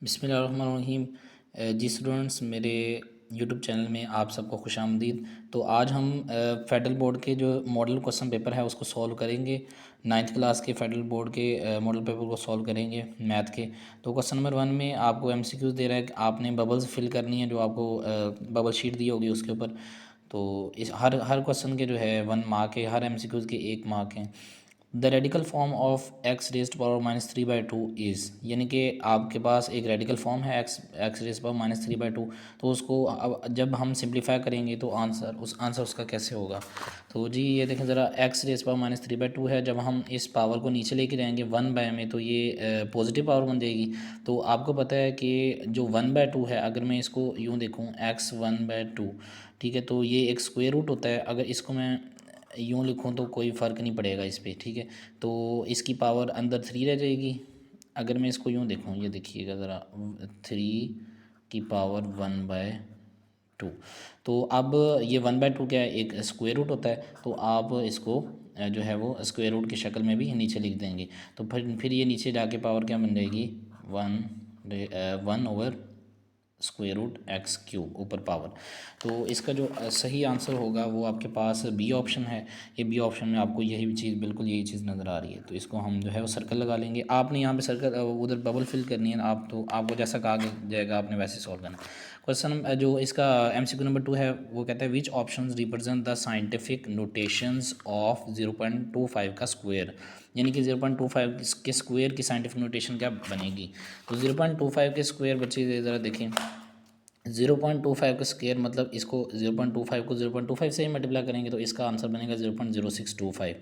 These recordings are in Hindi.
बिस्मिल्लाहिर्रहमानिर्रहीम। जी स्टूडेंट्स, मेरे यूट्यूब चैनल में आप सबको खुशामदीद। तो आज हम फेडरल बोर्ड के जो मॉडल क्वेश्चन पेपर है उसको सॉल्व करेंगे। नाइन्थ क्लास के फेडरल बोर्ड के मॉडल पेपर को सॉल्व करेंगे मैथ के। तो क्वेश्चन नंबर 1 में आपको एमसीक्यूज़ दे रहा है कि आपने बबल्स फिल करनी है, जो आपको बबल शीट दी होगी उसके ऊपर। तो इस हर हर क्वेश्चन के जो है 1 मार्क है, हर एमसीक्यूज़ के 1 मार्क हैं। The radical form of x raised power -3/2 is, यानी कि आपके पास एक रेडिकल फॉर्म है एक्स रेस्ट पावर -3/2। तो उसको अब जब हम सिंप्लीफाई करेंगे तो आंसर उसका कैसे होगा। तो जी ये देखें ज़रा, एक्स रेस्ट पावर -3/2 है। जब हम इस पावर को नीचे लेके जाएंगे 1 में, तो ये पॉजिटिव पावर बन जाएगी। तो आपको पता है कि जो 1/2 है, अगर मैं इसको यूँ देखूँ एक्स 1/2, ठीक है, तो ये एक स्क्वायर रूट होता है। अगर इसको मैं यूँ लिखूँ तो कोई फ़र्क नहीं पड़ेगा इस पर, ठीक है। तो इसकी पावर अंदर 3 रह जाएगी। अगर मैं इसको यूँ देखूँ, ये देखिएगा ज़रा, 3 की पावर 1/2। तो अब ये 1/2 क्या है, एक स्क्वायर रूट होता है। तो आप इसको जो है वो स्क्वायर रूट की शक्ल में भी नीचे लिख देंगे। तो फिर ये नीचे जाके पावर क्या बन जाएगी, 1/1 स्क्वायर रूट एक्स क्यूब ऊपर पावर। तो इसका जो सही आंसर होगा वो आपके पास बी ऑप्शन है। ये बी ऑप्शन में आपको यही चीज़, बिल्कुल यही चीज़ नज़र आ रही है। तो इसको हम जो है वो सर्कल लगा लेंगे। आपने यहाँ पे सर्कल उधर बबल फिल करनी है आप, तो आपको जैसा कहा जाएगा आपने वैसे सॉल्व करना। क्वेश्चन जो इसका एमसीक्यू नंबर 2 है वो कहता है which option represent the scientific notations of 0.25 का स्क्वायर, यानी कि 0.25 के स्क्वायर की साइंटिफिक नोटेशन क्या बनेगी। तो 0.25 के स्क्वायर बच्चे ज़रा देखें, 0.25 का स्क्वायर मतलब इसको 0.25 को 0.25 से ही मल्टीप्लाई करेंगे तो इसका आंसर बनेगा 0.0625।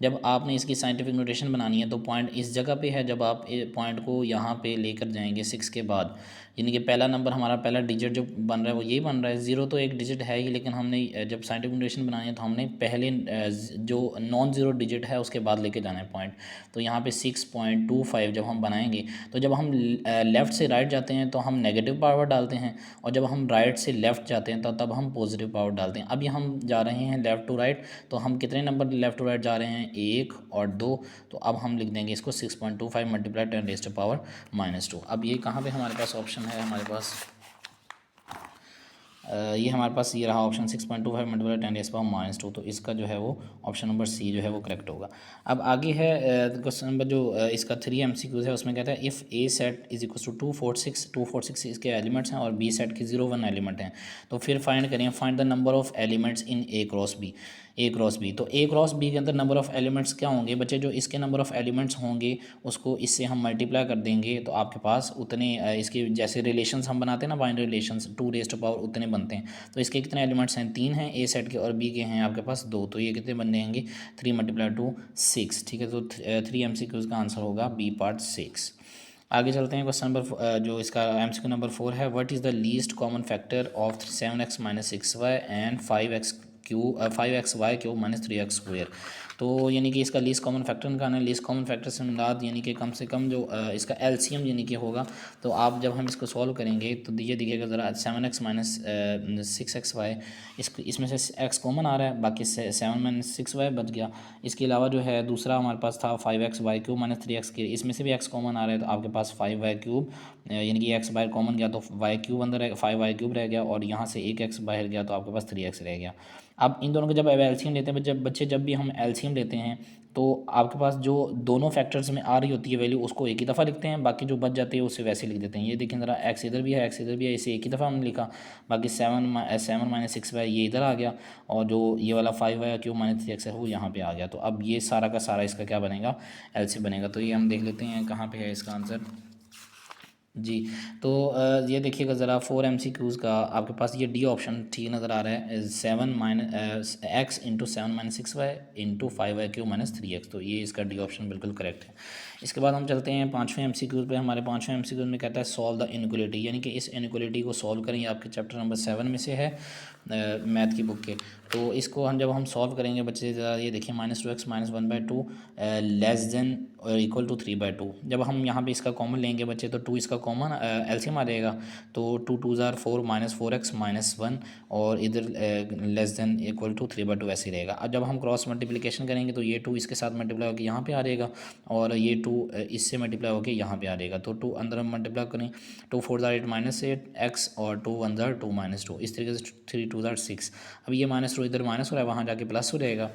जब आपने इसकी साइंटिफिक नोटेशन बनानी है तो पॉइंट इस जगह पे है। जब आप पॉइंट को यहाँ पे लेकर जाएंगे 6 के बाद, यानी कि पहला नंबर हमारा पहला डिजिट जो बन रहा है वो यही बन रहा है। 0 तो एक डिजिट है ही, लेकिन हमने जब साइंटिफिक नोटेशन बनानी है तो हमने पहले जो नॉन ज़ीरो डिजिट है उसके बाद लेके जाना है पॉइंट। तो यहाँ पे 6.25 जब हम बनाएंगे, तो जब हम लेफ़्ट से राइट जाते हैं तो हम नेगेटिव पावर डालते हैं, और जब हम राइट से लेफ़्ट जाते हैं तो तब हम पॉजिटिव पावर डालते हैं। अभी हम जा रहे हैं लेफ़्ट टू राइट, तो हम कितने नंबर लेफ़्ट टू राइट जा रहे हैं, 1 और 2। तो अब हम लिख देंगे इसको 6.25 मल्टीप्लाई 10⁻⁻²। अब ये कहाँ पे हमारे पास ऑप्शन है, हमारे पास ये हमारे पास ये रहा ऑप्शन 6.25 मल्टीप्लाई 10⁻²। तो इसका जो है वो ऑप्शन नंबर सी जो है वो करेक्ट होगा। अब आगे है क्वेश्चन नंबर जो इसका 3 MCQs है, उसमें कहता है if A set is equal to 246 इसके एलिमेंट्स हैं और बी सेट के 0 1 एलिमेंट हैं। तो फिर फाइंड करें, find the number of elements in A cross B. तो ए क्रॉस बी के अंदर नंबर ऑफ़ एलिमेंट्स क्या होंगे बच्चे, जो इसके नंबर ऑफ़ एलिमेंट्स होंगे उसको इससे हम मल्टीप्लाई कर देंगे तो आपके पास उतने इसके जैसे रिलेशंस हम बनाते हैं ना, बाइनरी रिलेशंस 2⁻⁴ उतने बनते हैं। तो इसके कितने एलिमेंट्स हैं, 3 हैं ए सेट के, और बी के हैं आपके पास 2। तो ये कितने बन जाएंगे, 3 × 2 6, ठीक है। तो 3 MCQs का आंसर होगा बी पार्ट 6। आगे चलते हैं क्वेश्चन नंबर जो इसका MCQ नंबर 4 है, what is the least common factor of 7x - 6y and 5xy³ - 3x²। तो यानी कि इसका लीस्ट कॉमन फैक्टर निकालना है। लीस्ट कॉमन फैक्टर से मुराद यानी कि कम से कम जो इसका एलसीएम यानी कि होगा। तो आप जब हम इसको सॉल्व करेंगे तो ये देखिएगा ज़रा, 7x - 6xy, इसमें से x कॉमन आ रहा है, बाकी 7 - 6y बच गया। इसके अलावा जो है दूसरा हमारे पास था 5xy³ - 3x, इसमें से भी x कॉमन आ रहा है, तो आपके पास 5y³ यानी कि x बाहर कॉमन गया तो y³ अंदर है, 5y³ रह गया, और यहाँ से एक x बाहर गया तो आपके पास 3x रह गया। अब इन दोनों को जब एलसीएम लेते हैं जब भी हम एलसीएम लेते हैं तो आपके पास जो दोनों फैक्टर्स में आ रही होती है वैल्यू उसको एक ही दफ़ा लिखते हैं, बाकी जो बच जाती है उसे वैसे लिख देते हैं। ये देखें ज़रा, एक्स इधर भी है, एक्स इधर भी है, इसे एक ही दफ़ा हमने लिखा। बाकी 7 - 6y ये इधर आ गया, और जो ये वाला 5y³ - 3x है वो यहाँ पे आ गया। तो अब ये सारा का सारा इसका क्या बनेगा, एलसीएम बनेगा। तो ये हम देख लेते हैं कहाँ पे है इसका आंसर जी। तो ये देखिएगा ज़रा, 4 MCQs का आपके पास ये डी ऑप्शन ठीक नज़र आ रहा है, 7 - x × 7 - 6y × 5y³ - 3x। तो ये इसका डी ऑप्शन बिल्कुल करेक्ट है। इसके बाद हम चलते हैं 5वें MCQs पे। हमारे 5वें MCQs में कहता है सॉल्व द इनक्वलिटी, यानी कि इस इनक्वलिटी को सॉल्व करें। ये आपके चैप्टर नंबर 7 में से है मैथ की बुक के। तो इसको हम जब हम सॉल्व करेंगे बच्चे ज़रा, ये देखिए, -2x - 1/2 less than equal to 3/2। जब हम यहाँ पे इसका कॉमन लेंगे बच्चे तो 2 इसका कॉमन एलसीएम आ जाएगा, तो 2 2 ज़ार 4 -4x -1 और इधर लेस देन इक्वल टू 3/2 ऐसे ही रहेगा। अब जब हम क्रॉस मल्टीप्लिकेशन करेंगे तो ये 2 इसके साथ मल्टीप्लाई होकर यहाँ पे आ जाएगा और ये 2 इससे मल्टीप्लाई होकर यहाँ पे आ जाएगा। तो 2 अंदर हम मल्टीप्लाई करें, 2 4 ज़ार 8 -8 x और 2 1 ज़ार 2 -2, इस तरीके से 3 2 ज़ार 6। अब ये -2 इधर माइनस हो रहा है, वहाँ जाके प्लस हो जाएगा,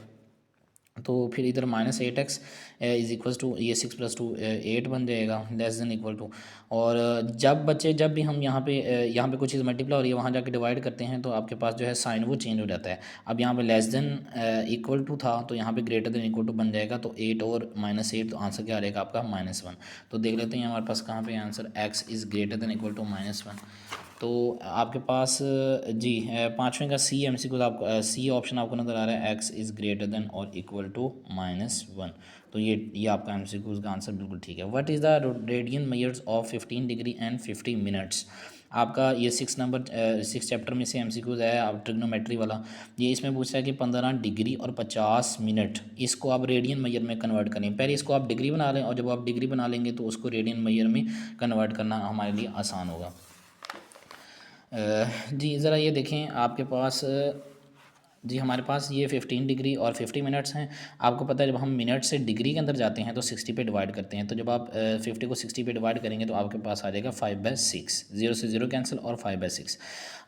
तो फिर इधर -8x इज इक्वल टू ये 6 + 2 8 बन जाएगा, लेस देन इक्वल टू। और जब बच्चे जब भी हम यहाँ पे कुछ चीज़ मल्टीप्लाई हो रही है वहाँ जाके डिवाइड करते हैं तो आपके पास जो है साइन वो चेंज हो जाता है। अब यहाँ पे लेस देन इक्वल टू था तो यहाँ पे ग्रेटर देन इक्वल टू बन जाएगा, तो 8 और -8 तो आंसर क्या आ रहेगा आपका -1। तो देख लेते हैं हमारे पास कहाँ पे answer, x is greater than equal to -1। तो आपके पास जी पाँचवें का सी MCQ आपको सी ऑप्शन आपको नज़र आ रहा है, x इज़ ग्रेटर देन और इक्वल टू -1। तो ये आपका MCQ का आंसर बिल्कुल ठीक है। What is the radian measures of 15 degree and 50 minutes. आपका ये 6 चैप्टर में से MCQ है आप ट्रिग्नोमेट्री वाला। ये इसमें पूछा है कि 15 डिग्री और 50 मिनट, इसको आप रेडियन मेजर में कन्वर्ट करें। पहले इसको आप डिग्री बना लें और जब आप डिग्री बना लेंगे तो उसको रेडियन मेजर में कन्वर्ट करना हमारे लिए आसान होगा। जी ज़रा ये देखें आपके पास जी हमारे पास ये 15 डिग्री और 50 मिनट्स हैं। आपको पता है जब हम मिनट से डिग्री के अंदर जाते हैं तो 60 पे डिवाइड करते हैं, तो जब आप 50 को 60 पे डिवाइड करेंगे तो आपके पास आ जाएगा 5/6, 0 से 0 कैंसिल और 5/6।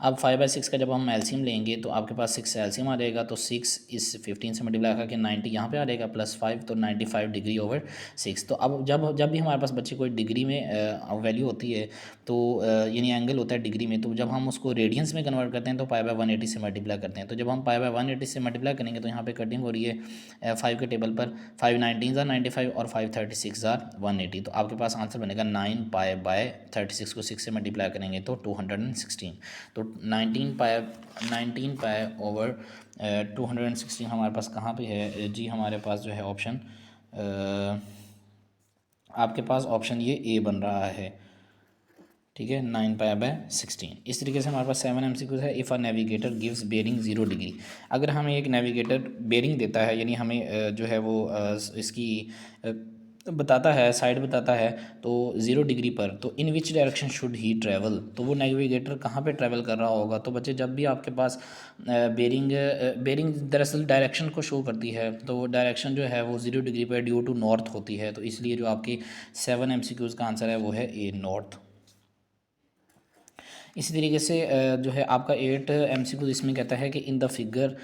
अब 5/6 का जब हम एलसीएम लेंगे तो आपके पास 6 एलसीएम आ जाएगा, तो 6 इस 15 से मल्टीप्लाई करके 90 यहाँ पे आ जाएगा +5, तो 95 डिग्री ओवर 6। तो अब जब भी हमारे पास बच्चे कोई डिग्री में वैल्यू होती है तो यानी एंगल होता है डिग्री में, तो जब हम उसको रेडियंस में कन्वर्ट करते हैं तो π/180 से मल्टीप्लाई करते हैं। तो जब हम π/180 से मल्टीप्लाई करेंगे तो यहाँ पे कटिंग हो रही है 5 के टेबल पर, 5 19 ज़ार 95 और 5 36 ज़ार 180। तो आपके पास आंसर बनेगा 9π/36 को 6 से मल्टीप्लाई करेंगे तो 216। तो 19π/216 हमारे पास कहाँ पे है जी, हमारे पास जो है ऑप्शन आपके पास ऑप्शन ये ए बन रहा है, ठीक है, 9π/16। इस तरीके से हमारे पास 7 MCQ है। If a navigator gives bearing 0 degree, अगर हमें एक नेविगेटर बेरिंग देता है यानी हमें जो है वो इसकी बताता है, साइड बताता है तो 0 डिग्री पर, तो in which direction should he travel, तो वो नेविगेटर कहाँ पे ट्रैवल कर रहा होगा। तो बच्चे जब भी आपके पास बेरिंग दरअसल डायरेक्शन को शो करती है, तो वो डायरेक्शन जो है वो 0 डिग्री पर ड्यू टू नॉर्थ होती है, तो इसलिए जो आपकी 7 MCQ का आंसर है वो है ए, नॉर्थ। इसी तरीके से जो है आपका 8 MCQ इसमें कहता है कि in the figure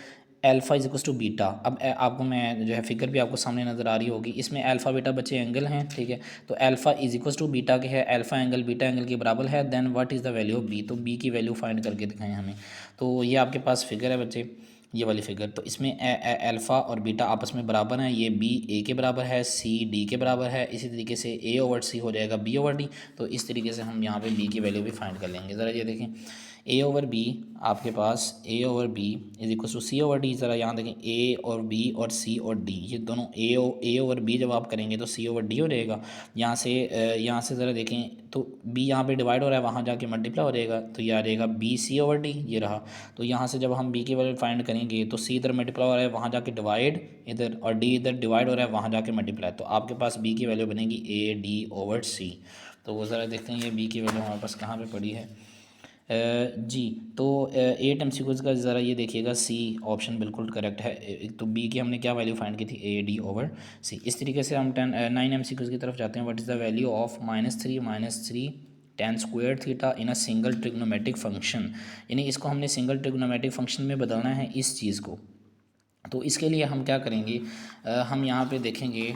alpha is equal to beta. अब आपको मैं जो है फिगर भी आपको सामने नज़र आ रही होगी, इसमें अल्फ़ा बीटा बच्चे एंगल हैं, ठीक है, तो alpha is equal to beta के है, अल्फ़ा एंगल बीटा एंगल के बराबर है, then what is the value of B, तो बी की वैल्यू फाइंड करके दिखाएं हमें। तो ये आपके पास फिगर है बच्चे, ये वाली फिगर, तो इसमें अल्फ़ा और बीटा आपस में बराबर हैं, ये बी ए के बराबर है, सी डी के बराबर है, इसी तरीके से ए ओवर सी हो जाएगा बी ओवर डी। तो इस तरीके से हम यहाँ पे बी की वैल्यू भी फाइंड कर लेंगे। ज़रा ये देखें, ए ओवर बी आपके पास A over B is equal to C over D. ज़रा यहाँ देखें, ए और बी और सी और डी, ये दोनों ए ओवर बी जब आप करेंगे तो सी ओवर डी हो जाएगा। यहाँ से ज़रा देखें तो बी यहाँ पे डिवाइड हो रहा है, वहाँ जाके मल्टीप्लाई हो जाएगा, तो ये आ जाएगा बी सी ओवर डी, ये रहा। तो यहाँ से जब हम बी की वैल्यू फाइंड करेंगे तो सी इधर मल्टीप्लाई हो रहा है, वहाँ जाके डिवाइड इधर, और डी इधर डिवाइड हो रहा है, वहाँ जाके मल्टीप्लाई, तो आपके पास बी की वैल्यू बनेगी ए डी ओवर सी। तो वो ज़रा देखते हैं ये बी की वैल्यू हमारे पास कहाँ पे पड़ी है जी। तो 8 MCQs का ज़रा ये देखिएगा, सी ऑप्शन बिल्कुल करेक्ट है। तो बी की हमने क्या वैल्यू फाइंड की थी, ए डी ओवर सी। इस तरीके से हम 9 MCQs की तरफ जाते हैं। What is the value of -3 tan square theta in a single trigonometric function, यानी इसको हमने सिंगल ट्रिग्नोमेट्रिक फंक्शन में बदलना है इस चीज़ को। तो इसके लिए हम क्या करेंगे, हम यहाँ पे देखेंगे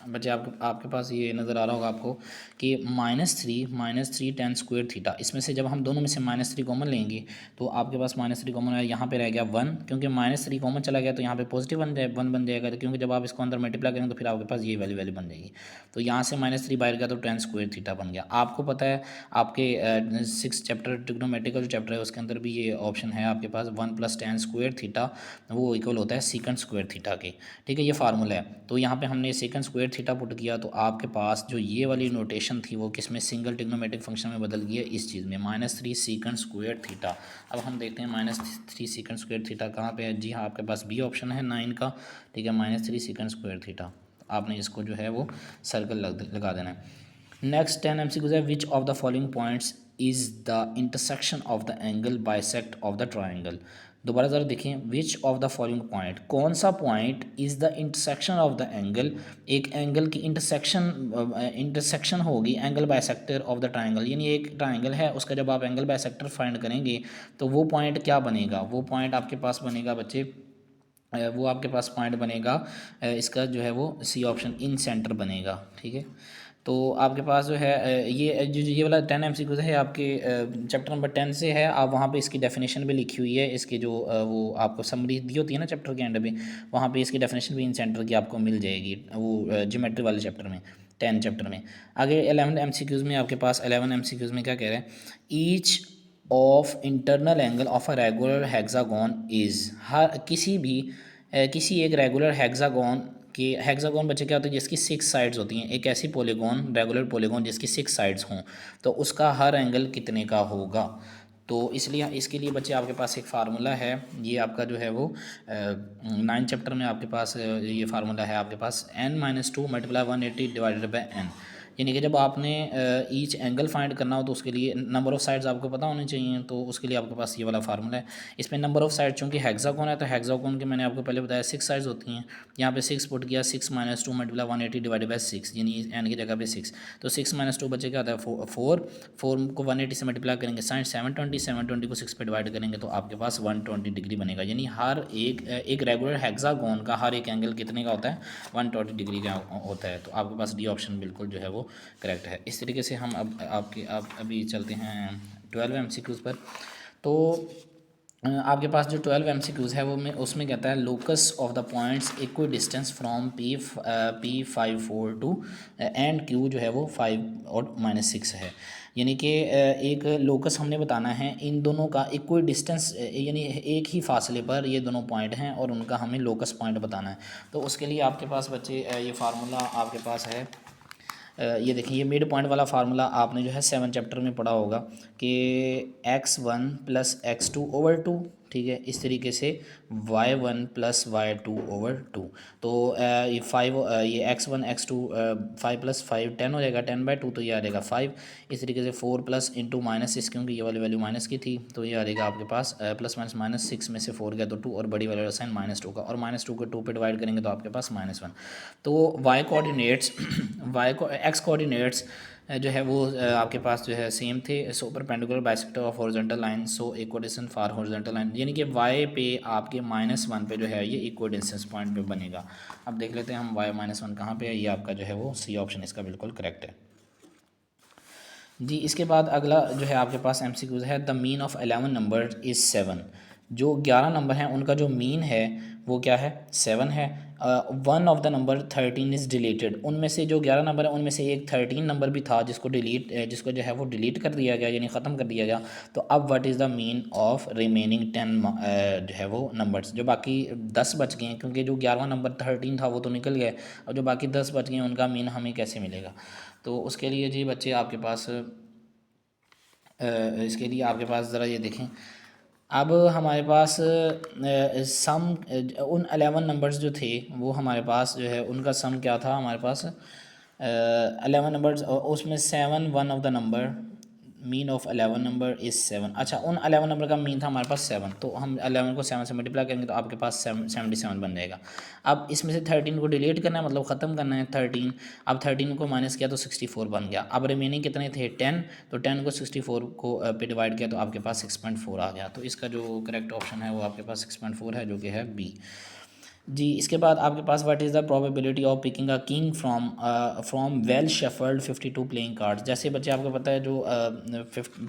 बच्चे, आपके पास ये नज़र आ रहा होगा आपको कि -3 tan स्क्वायर थीटा, इसमें से जब हम दोनों में से -3 कॉमन लेंगे तो आपके पास -3 कॉमन है, यहाँ पे रह गया 1, क्योंकि -3 कॉमन चला गया तो यहाँ पे पॉजिटिव 1 बन जाएगा, क्योंकि जब आप इसको अंदर मल्टीप्लाई करेंगे तो फिर आपके पास ये वैल्यू बन जाएगी। तो यहाँ से -3 बाहर गया तो tan स्क्वायर थीटा बन गया। आपको पता है आपके 6 चैप्टर ट्रिग्नोमेट्री का जो चैप्टर है उसके अंदर भी ये ऑप्शन है आपके पास, 1 + tan स्क्वायर थीटा वो इक्वल होता है सेकंड स्क्वायर थीटा के, ठीक है, ये फार्मूला है। तो यहाँ पे हमने सेकंड स्क्वायर थीटा पुट किया तो आपके पास जो ये वाली नोटेशन थी वो किस में, सिंगल ट्रिग्नोमेट्रिक फंक्शन में बदल गई है इस चीज़ में, -3 सेकंड स्क्वायर थीटा। अब हम देखते हैं -3 सेकंड स्क्वायर थीटा कहाँ पे है। जी हाँ, आपके पास बी ऑप्शन है 9 का, ठीक है, -3 सेकंड स्क्वायर थीटा। आपने इसको जो है वो सर्कल लगा देना है। नेक्स्ट 10 MCQs है, which of the following points is the intersection of the angle bisect of the triangle. दोबारा ज़रा देखें, which of the following point, कौन सा point is the intersection of the angle, एक एंगल की इंटरसेक्शन होगी angle bisector of the triangle, यानी एक ट्राइंगल है उसका जब आप एंगल बाइसेक्टर फाइंड करेंगे तो वो पॉइंट क्या बनेगा, वो पॉइंट आपके पास बनेगा बच्चे, वो आपके पास पॉइंट बनेगा इसका जो है वो सी ऑप्शन इन सेंटर बनेगा। ठीक है, तो आपके पास जो है ये वाला 10 MCQs है आपके चैप्टर नंबर 10 से है। आप वहाँ पे इसकी डेफिनेशन भी लिखी हुई है, इसके जो वो आपको समरी दी होती है ना चैप्टर के एंड पे, वहाँ पे इसकी डेफिनेशन भी इन सेंटर की आपको मिल जाएगी वो ज्योमेट्री वाले चैप्टर में, 10 चैप्टर में। आगे 11 MCQs में आपके पास 11 MCQs में क्या कह रहे हैं, each of internal angle of a regular hexagon is, हर किसी एक रेगुलर हेक्सागोन कि हेक्सागोन बच्चे क्या होता है, जिसकी 6 साइड्स होती हैं, एक ऐसी पॉलीगॉन रेगुलर पॉलीगॉन जिसकी 6 साइड्स हों, तो उसका हर एंगल कितने का होगा। तो इसलिए इसके लिए बच्चे आपके पास एक फार्मूला है, ये आपका जो है वो 9 चैप्टर में आपके पास ये फार्मूला है आपके पास, n-2 multiply 180 divided by n, यानी कि जब आपने ईच एंगल फाइंड करना हो तो उसके लिए नंबर ऑफ़ साइड्स आपको पता होने चाहिए, तो उसके लिए आपके पास ये वाला फार्मूला है। इसमें नंबर ऑफ़ साइड चूँकि हेक्सागोन है तो हेक्सागोन के मैंने आपको पहले बताया 6 साइड्स होती हैं, यहाँ पे 6 पुट किया, 6-2 मल्टीप्लाई 180 डिवाइडेड बाई 6, यानी एन की जगह पे 6, तो 6-2 बच्चे क्या होता है 4 को 180 से मल्टीप्लाई करेंगे, साइन 720 को 6 पे डिवाइड करेंगे तो आपके पास 120 डिग्री बनेगा, यानी हर एक रेगुलर हेक्सागोन का हर एक एंगल कितने का होता है 120 डिग्री का होता है। तो आपके पास डी ऑप्शन बिल्कुल जो है वो करेक्ट है। इस तरीके से हम अब आप अभी चलते हैं 12 MCQs पर। तो आपके पास जो 12 MCQs है वो में उसमें कहता है locus of the points equi distance from P5 4 two and Q जो है वो 5 और -6 है, यानी कि एक लोकस हमने बताना है, इन दोनों का इक्वी डिस्टेंस यानी एक ही फासले पर ये दोनों पॉइंट हैं और उनका हमें लोकस पॉइंट बताना है। तो उसके लिए आपके पास बच्चे ये फार्मूला आपके पास है, ये देखिए ये मिड पॉइंट वाला फार्मूला आपने जो है 7 चैप्टर में पढ़ा होगा कि x1 + x2/2, ठीक है, इस तरीके से y1 + y2/2, तो ये 5 ये x1 x2 5 + 5 10 हो जाएगा, 10/2 तो ये आ जाएगा 5, इस तरीके से 4 प्लस इंटू -6 क्योंकि ये वाली वैल्यू माइनस की थी तो ये आ जाएगा आपके पास प्लस माइनस -6 में से 4 गया तो 2 और बड़ी वाला साइन -2 का, और -2 को 2 पे डिवाइड करेंगे तो आपके पास -1। तो y कोऑर्डिनेट्स x कोऑर्डिनेट्स जो है वो आपके पास जो है सेम थे, so perpendicular bisector of horizontal line, so equidistance for horizontal line, यानी कि y पे आपके -1 पे जो है ये इक्विडिस्टेंस पॉइंट पे बनेगा। अब देख लेते हैं हम y -1 कहाँ पे है, ये आपका जो है वो सी ऑप्शन इसका बिल्कुल करेक्ट है जी। इसके बाद अगला जो है आपके पास MCQs है, the mean of 11 number is 7, जो 11 नंबर हैं उनका जो मीन है वो क्या है 7 है। One of the number 13 is deleted, उनमें से जो 11 नंबर है उनमें से एक 13 नंबर भी था जिसको जिसको जो है वो डिलीट कर दिया गया, यानी ख़त्म कर दिया गया। तो अब what is the mean of remaining 10 जो है वो नंबर्स, जो बाकी 10 बच गए हैं, क्योंकि जो 11वां नंबर 13 था वो तो निकल गया और जो बाकी 10 बच गए हैं उनका मीन हमें कैसे मिलेगा। तो उसके लिए जी बच्चे आपके पास इसके लिए आपके पास ज़रा ये देखें, अब हमारे पास सम उन 11 नंबर्स जो थे वो हमारे पास जो है उनका सम क्या था हमारे पास 11 नंबर्स, उसमें 7 one of the number, mean of 11 number is 7। अच्छा, उन 11 नंबर का मीन था हमारे पास 7, तो हम 11 को 7 से मल्टीप्लाई करेंगे तो आपके पास 77 बन जाएगा। अब इसमें से 13 को डिलीट करना है, मतलब ख़त्म करना है 13, अब 13 को माइनस किया तो 64 बन गया। अब रिमेनिंग कितने थे 10, तो 10 को 64 को पे डिवाइड किया तो आपके पास 6.4 आ गया। तो इसका जो करेक्ट ऑप्शन है वो आपके पास 6.4 है, जो कि है बी जी। इसके बाद आपके पास what is the probability of picking a king from well shuffled 52 playing cards. जैसे बच्चे आपको पता है जो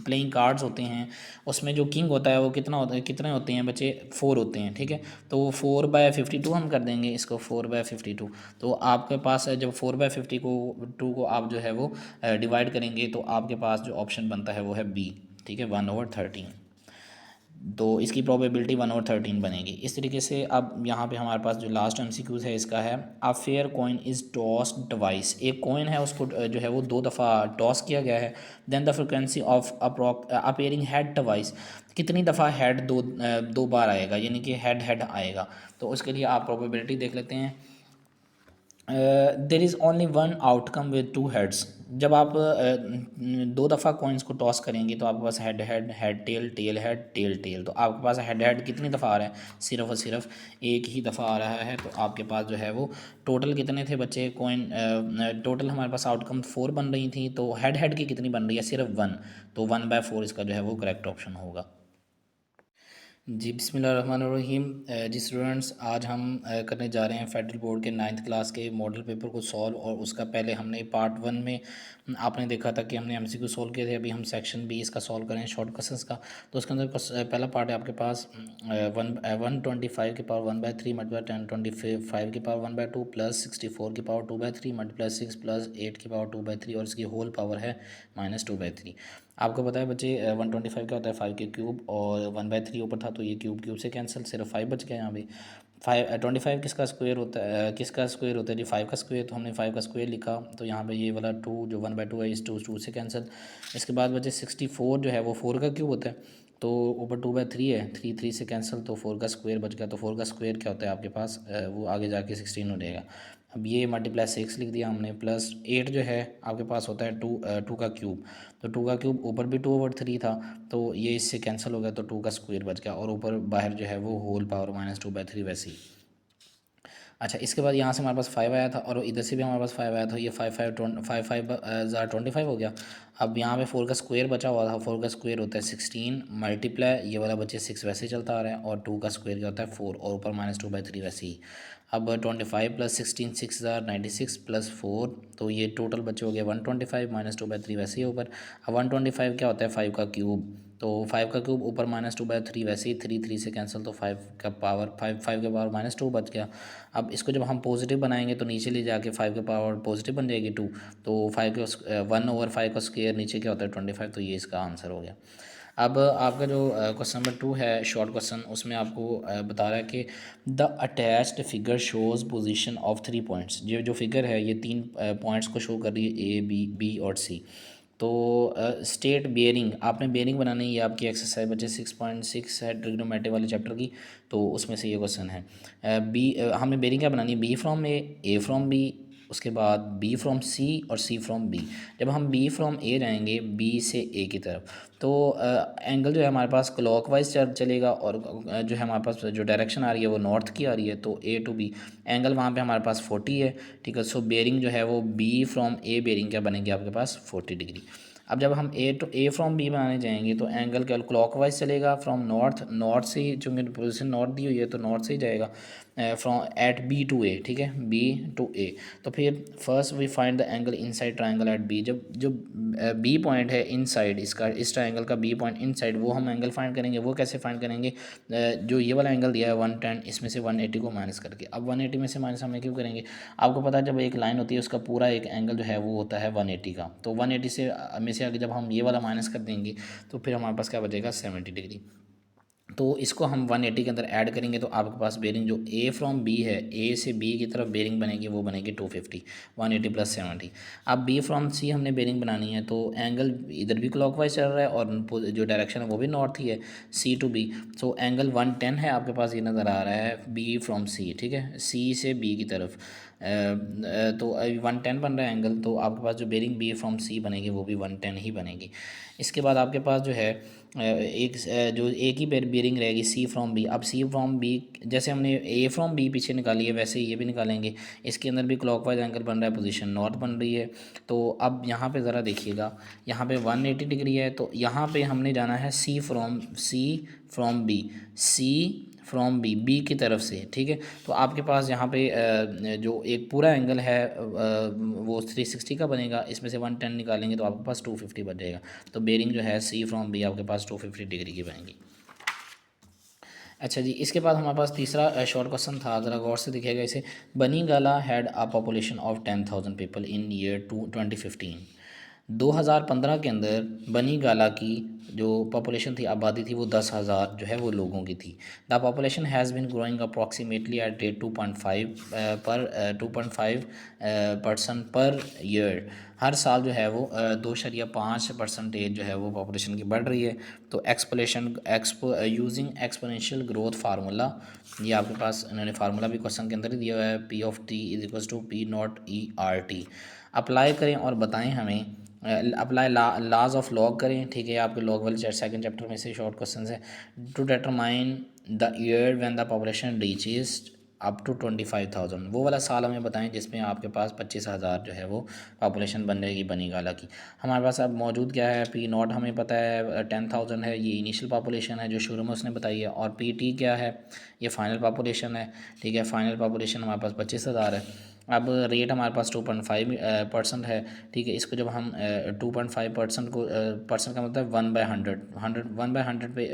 प्लेइंग कार्ड्स होते हैं उसमें जो किंग होता है वो कितने होते हैं बच्चे 4 होते हैं, ठीक है। तो 4/52 हम कर देंगे इसको 4/52, तो आपके पास जब 4/52 को आप जो है वो डिवाइड करेंगे तो आपके पास जो ऑप्शन बनता है वो है बी, ठीक है, 1/13, तो इसकी प्रोबेबिलिटी 1/13 बनेगी। इस तरीके से अब यहाँ पे हमारे पास जो लास्ट MCQs है इसका है, a fair coin is tossed twice, एक कॉइन है उसको जो है वो 2 दफ़ा टॉस किया गया है, then the frequency of appearing head twice, कितनी दफ़ा हेड दो बार आएगा, यानी कि हेड हेड आएगा। तो उसके लिए आप प्रोबेबिलिटी देख लेते हैं। There is only one outcome with two heads. जब आप दो दफ़ा कॉइन्स को टॉस करेंगे तो आपके पास head head head head tail tail, तो आपके पास हेड हेड कितनी दफ़ा आ रहा है, सिर्फ और सिर्फ एक ही दफ़ा आ रहा है। तो आपके पास जो है वो टोटल कितने थे बच्चे कॉइन, टोटल हमारे पास आउटकम 4 बन रही थी, तो हेड की कितनी बन रही है, सिर्फ 1। तो 1/4 इसका जो है वो करेक्ट ऑप्शन होगा। जी बिस्मिल्लाहिर्रहमानिर्रहीम। जी स्टूडेंट्स, आज हम करने जा रहे हैं फेडरल बोर्ड के 9th क्लास के मॉडल पेपर को सॉल्व। और उसका पहले हमने पार्ट 1 में आपने देखा था कि हमने एमसीक्यू सॉल्व किए थे। अभी हम सेक्शन 20 का सॉल्व करें, शॉर्ट क्वेश्चंस का। तो उसके अंदर पहला पार्ट है आपके पास 125 की पावर 1/3 मल्टीप्लाई 1025 की पावर 1/2 प्लस 64 की पावर 2/3 मल्टीप्लाई 6 प्लस 8 की पावर 2/3 और इसकी होल पावर है -2/3। आपको पता है बच्चे 125 क्या होता है, 5 के क्यूब, और 1/3 ऊपर था तो ये क्यूब क्यूब से कैंसिल, सिर्फ 5 बच गया यहाँ पे। 25 किसका स्क्वायर होता है, किसका स्क्वायर होता है जी, 5 का स्क्वायर। तो हमने 5 का स्क्वायर लिखा, तो यहाँ पे ये वाला 2 जो 1/2 है, इस 2 से कैंसिल। इसके बाद बच्चे 64 जो है वो 4 का क्यूब होता है, तो ऊपर 2/3 है, 3 से कैंसिल, तो 4 का स्क्वायर बच गया। तो 4 का स्क्वायर क्या होता है आपके पास, वो आगे जाके 16 हो जाएगा। अब ये मल्टीप्लाई 6 लिख दिया हमने, प्लस 8 जो है आपके पास होता है 2 का क्यूब। तो 2 का क्यूब ऊपर भी 2/3 था, तो ये इससे कैंसिल हो गया, तो 2 का स्क्वायर बच गया, और ऊपर बाहर जो है वो होल पावर -2/3 वैसे ही। अच्छा, इसके बाद यहाँ से हमारे पास 5 आया था, और इधर से भी हमारे पास 5 आया था। ये 5 5 हो गया। अब यहाँ पे 4 का स्क्वायर बचा हुआ था, 4 का स्क्वायर होता है 16 मल्टीप्लाई, ये वाला बच्चे 6 वैसे ही चलता आ रहा है, और 2 का स्क्वायर क्या होता है 4, और ऊपर -2/3 वैसे ही। अब 25 प्लस 16 6 प्लस 4, तो ये टोटल बच्चे हो गया 125 -2/3 वैसे ही ऊपर। अब 125 क्या होता है 5 का क्यूब, तो 5 का क्यूब ऊपर -2/3 वैसे ही, 3 से कैंसिल, तो 5 का पावर 5 के पावर -2 बच गया। अब इसको जब हम पॉजिटिव बनाएंगे तो नीचे ले जाके 5 के पावर पॉजिटिव बन जाएगी 2, तो 5 के 1/5 का स्क्वायर नीचे क्या होता है 25, तो ये इसका आंसर हो गया। अब आपका जो क्वेश्चन नंबर 2 है शॉर्ट क्वेश्चन, उसमें आपको बता रहा है कि the attached figure shows position of 3 points. ये जो फिगर है ये 3 पॉइंट्स को शो कर रही है, ए बी बी और सी। तो स्टेट बेयरिंग, आपने बेयरिंग बनानी है, ये आपकी एक्सरसाइज बच्चे 6.6 है ट्रिग्नोमेट्री वाले चैप्टर की, तो उसमें से ये क्वेश्चन है। हमें बेयरिंग क्या बनानी है, B from A from B, उसके बाद बी फ्रॉम सी और सी फ्रॉम बी। जब हम बी फ्रॉम ए जाएंगे बी से ए की तरफ, तो एंगल जो है हमारे पास क्लॉकवाइज चलेगा, और जो है हमारे पास जो डायरेक्शन आ रही है वो नॉर्थ की आ रही है, तो ए टू बी एंगल वहाँ पे हमारे पास 40 है। ठीक है, सो बेयरिंग जो है वो बी फ्रॉम ए बेयरिंग क्या बनेगी आपके पास 40 डिग्री। अब जब हम ए फ्रॉम बी बनाने जाएंगे तो एंगल क्या क्लॉकवाइज चलेगा, फ्रॉम नॉर्थ से ही, चूँकि पोजीशन नॉर्थ दी हुई है तो नॉर्थ से ही जाएगा, from at B to A. ठीक है, बी टू ए। तो फिर first we find the angle inside triangle at B. जब जो बी पॉइंट है इनसाइड, इसका इस ट्राइंगल का बी पॉइंट इनसाइड, वो हम एंगल फाइंड करेंगे। वो कैसे फाइंड करेंगे, जो ये वाला एंगल दिया है 110, इसमें से 180 को माइनस करके। अब 180 में से माइनस हमें क्यों करेंगे, आपको पता है जब एक लाइन होती है उसका पूरा एक एंगल जो है वो होता है 180 का, तो 180 से में से आगे जब हम ये वाला माइनस कर देंगे तो फिर हमारे पास क्या बचेगा 70 डिग्री। तो इसको हम 180 के अंदर ऐड करेंगे, तो आपके पास बेरिंग जो ए फ्रॉम बी है, ए से बी की तरफ बेरिंग बनेगी, वो बनेगी 250, 180 प्लस 70। अब बी फ्रॉम सी हमने बेरिंग बनानी है, तो एंगल इधर भी क्लॉकवाइज चल रहा है और जो डायरेक्शन है वो भी नॉर्थ ही है, सी टू बी। सो एंगल 110 है आपके पास, ये नज़र आ रहा है बी फ्रॉम सी। ठीक है, सी से बी की तरफ तो 110 बन रहा है एंगल, तो आपके पास जो बेरिंग बी फ्रॉम सी बनेगी वो भी 110 ही बनेगी। इसके बाद आपके पास जो है जो एक ही बेरिंग रहेगी सी फ्रॉम बी। अब सी फ्रॉम बी जैसे हमने ए फ्रॉम बी पीछे निकाली है, वैसे ही ये भी निकालेंगे। इसके अंदर भी क्लॉकवाइज एंगल बन रहा है, पोजीशन नॉर्थ बन रही है। तो अब यहाँ पे ज़रा देखिएगा, यहाँ पे 180 डिग्री है, तो यहाँ पे हमने जाना है C from B, C from B, B की तरफ से। ठीक है, तो आपके पास यहाँ पे जो एक पूरा एंगल है वो 360 का बनेगा, इसमें से 110 निकालेंगे तो आपके पास 250 बन जाएगा। तो बेरिंग जो है सी फ्रॉम बी आपके पास 250 डिग्री की बनेगी। अच्छा जी, इसके बाद हमारे पास तीसरा शॉर्ट क्वेश्चन था, ज़रा गौर से देखिएगा इसे। Bunny Gala had a population of 10,000 people in year 2015। 2015 के अंदर बनी गाला की जो पॉपुलेशन थी, आबादी थी, वो 10,000 जो है वो लोगों की थी। The population has been growing approximately at rate 2.5 person year. हर साल जो है वो 2.5% जो है वो पॉपुलेशन की बढ़ रही है। तो यूजिंग एक्सपोनेंशियल ग्रोथ फार्मूला, ये आपके पास इन्होंने फार्मूला भी क्वेश्चन के अंदर ही दिया हुआ है, P/T = P0 E/RT। अप्लाई करें और बताएं हमें, अप्लाई लॉज ऑफ लॉग करें, ठीक है, आपके लॉग वाले सेकंड चैप्टर में से शॉर्ट क्वेश्चन है। To determine the year when the population reaches up to 25,000, वो वाला साल हमें बताएं जिसमें आपके पास 25,000 जो है वो पॉपुलेशन बनेगी बनी गाला की। हमारे पास अब मौजूद क्या है, P0 हमें पता है 10,000 है, ये इनिशियल पॉपुलेशन है जो शुरू में उसने बताई है, और PT क्या है, ये फाइनल पॉपुलेशन है, ठीक है, फाइनल पॉपुलेशन हमारे पास 25,000 है। अब रेट हमारे पास 2.5% है, ठीक है, इसको जब हम 2.5% को परसेंट का मतलब 1/100 पे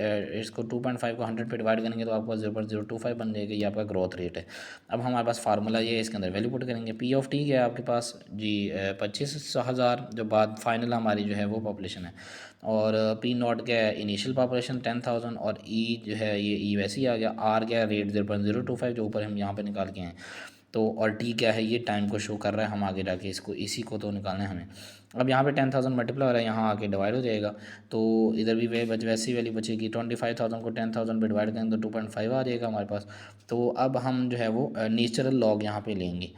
इसको 2.5 को 100 पे डिवाइड करेंगे तो आपको 0.025 बन जाएगा, ये आपका ग्रोथ रेट है। अब हमारे पास फार्मूला ये है, इसके अंदर वैल्यू पुट करेंगे। P/T क्या है आपके पास जी 25,000, जो बाद फाइनल हमारी जो है वो पॉपुलेशन है, और P0 क्या है, इनिशियल पॉपुलेशन 10,000, और जो है ये वैसे ही आ गया। R क्या है, रेट 0.025 जो ऊपर हम यहाँ पे निकाल के हैं। तो और T क्या है, ये टाइम को शो कर रहा है, हम आगे जाके इसको इसी को तो निकालना है हमें। अब यहाँ पे 10,000 मल्टीप्लाई हो रहा है, यहाँ आके डिवाइड हो जाएगा, तो इधर भी वैसी वैल्यू बचेगी। 25,000 को 10,000 पे डिवाइड करेंगे तो 2.5 आ जाएगा हमारे पास। तो अब हम जो है वो नेचुरल लॉग यहाँ पे लेंगे,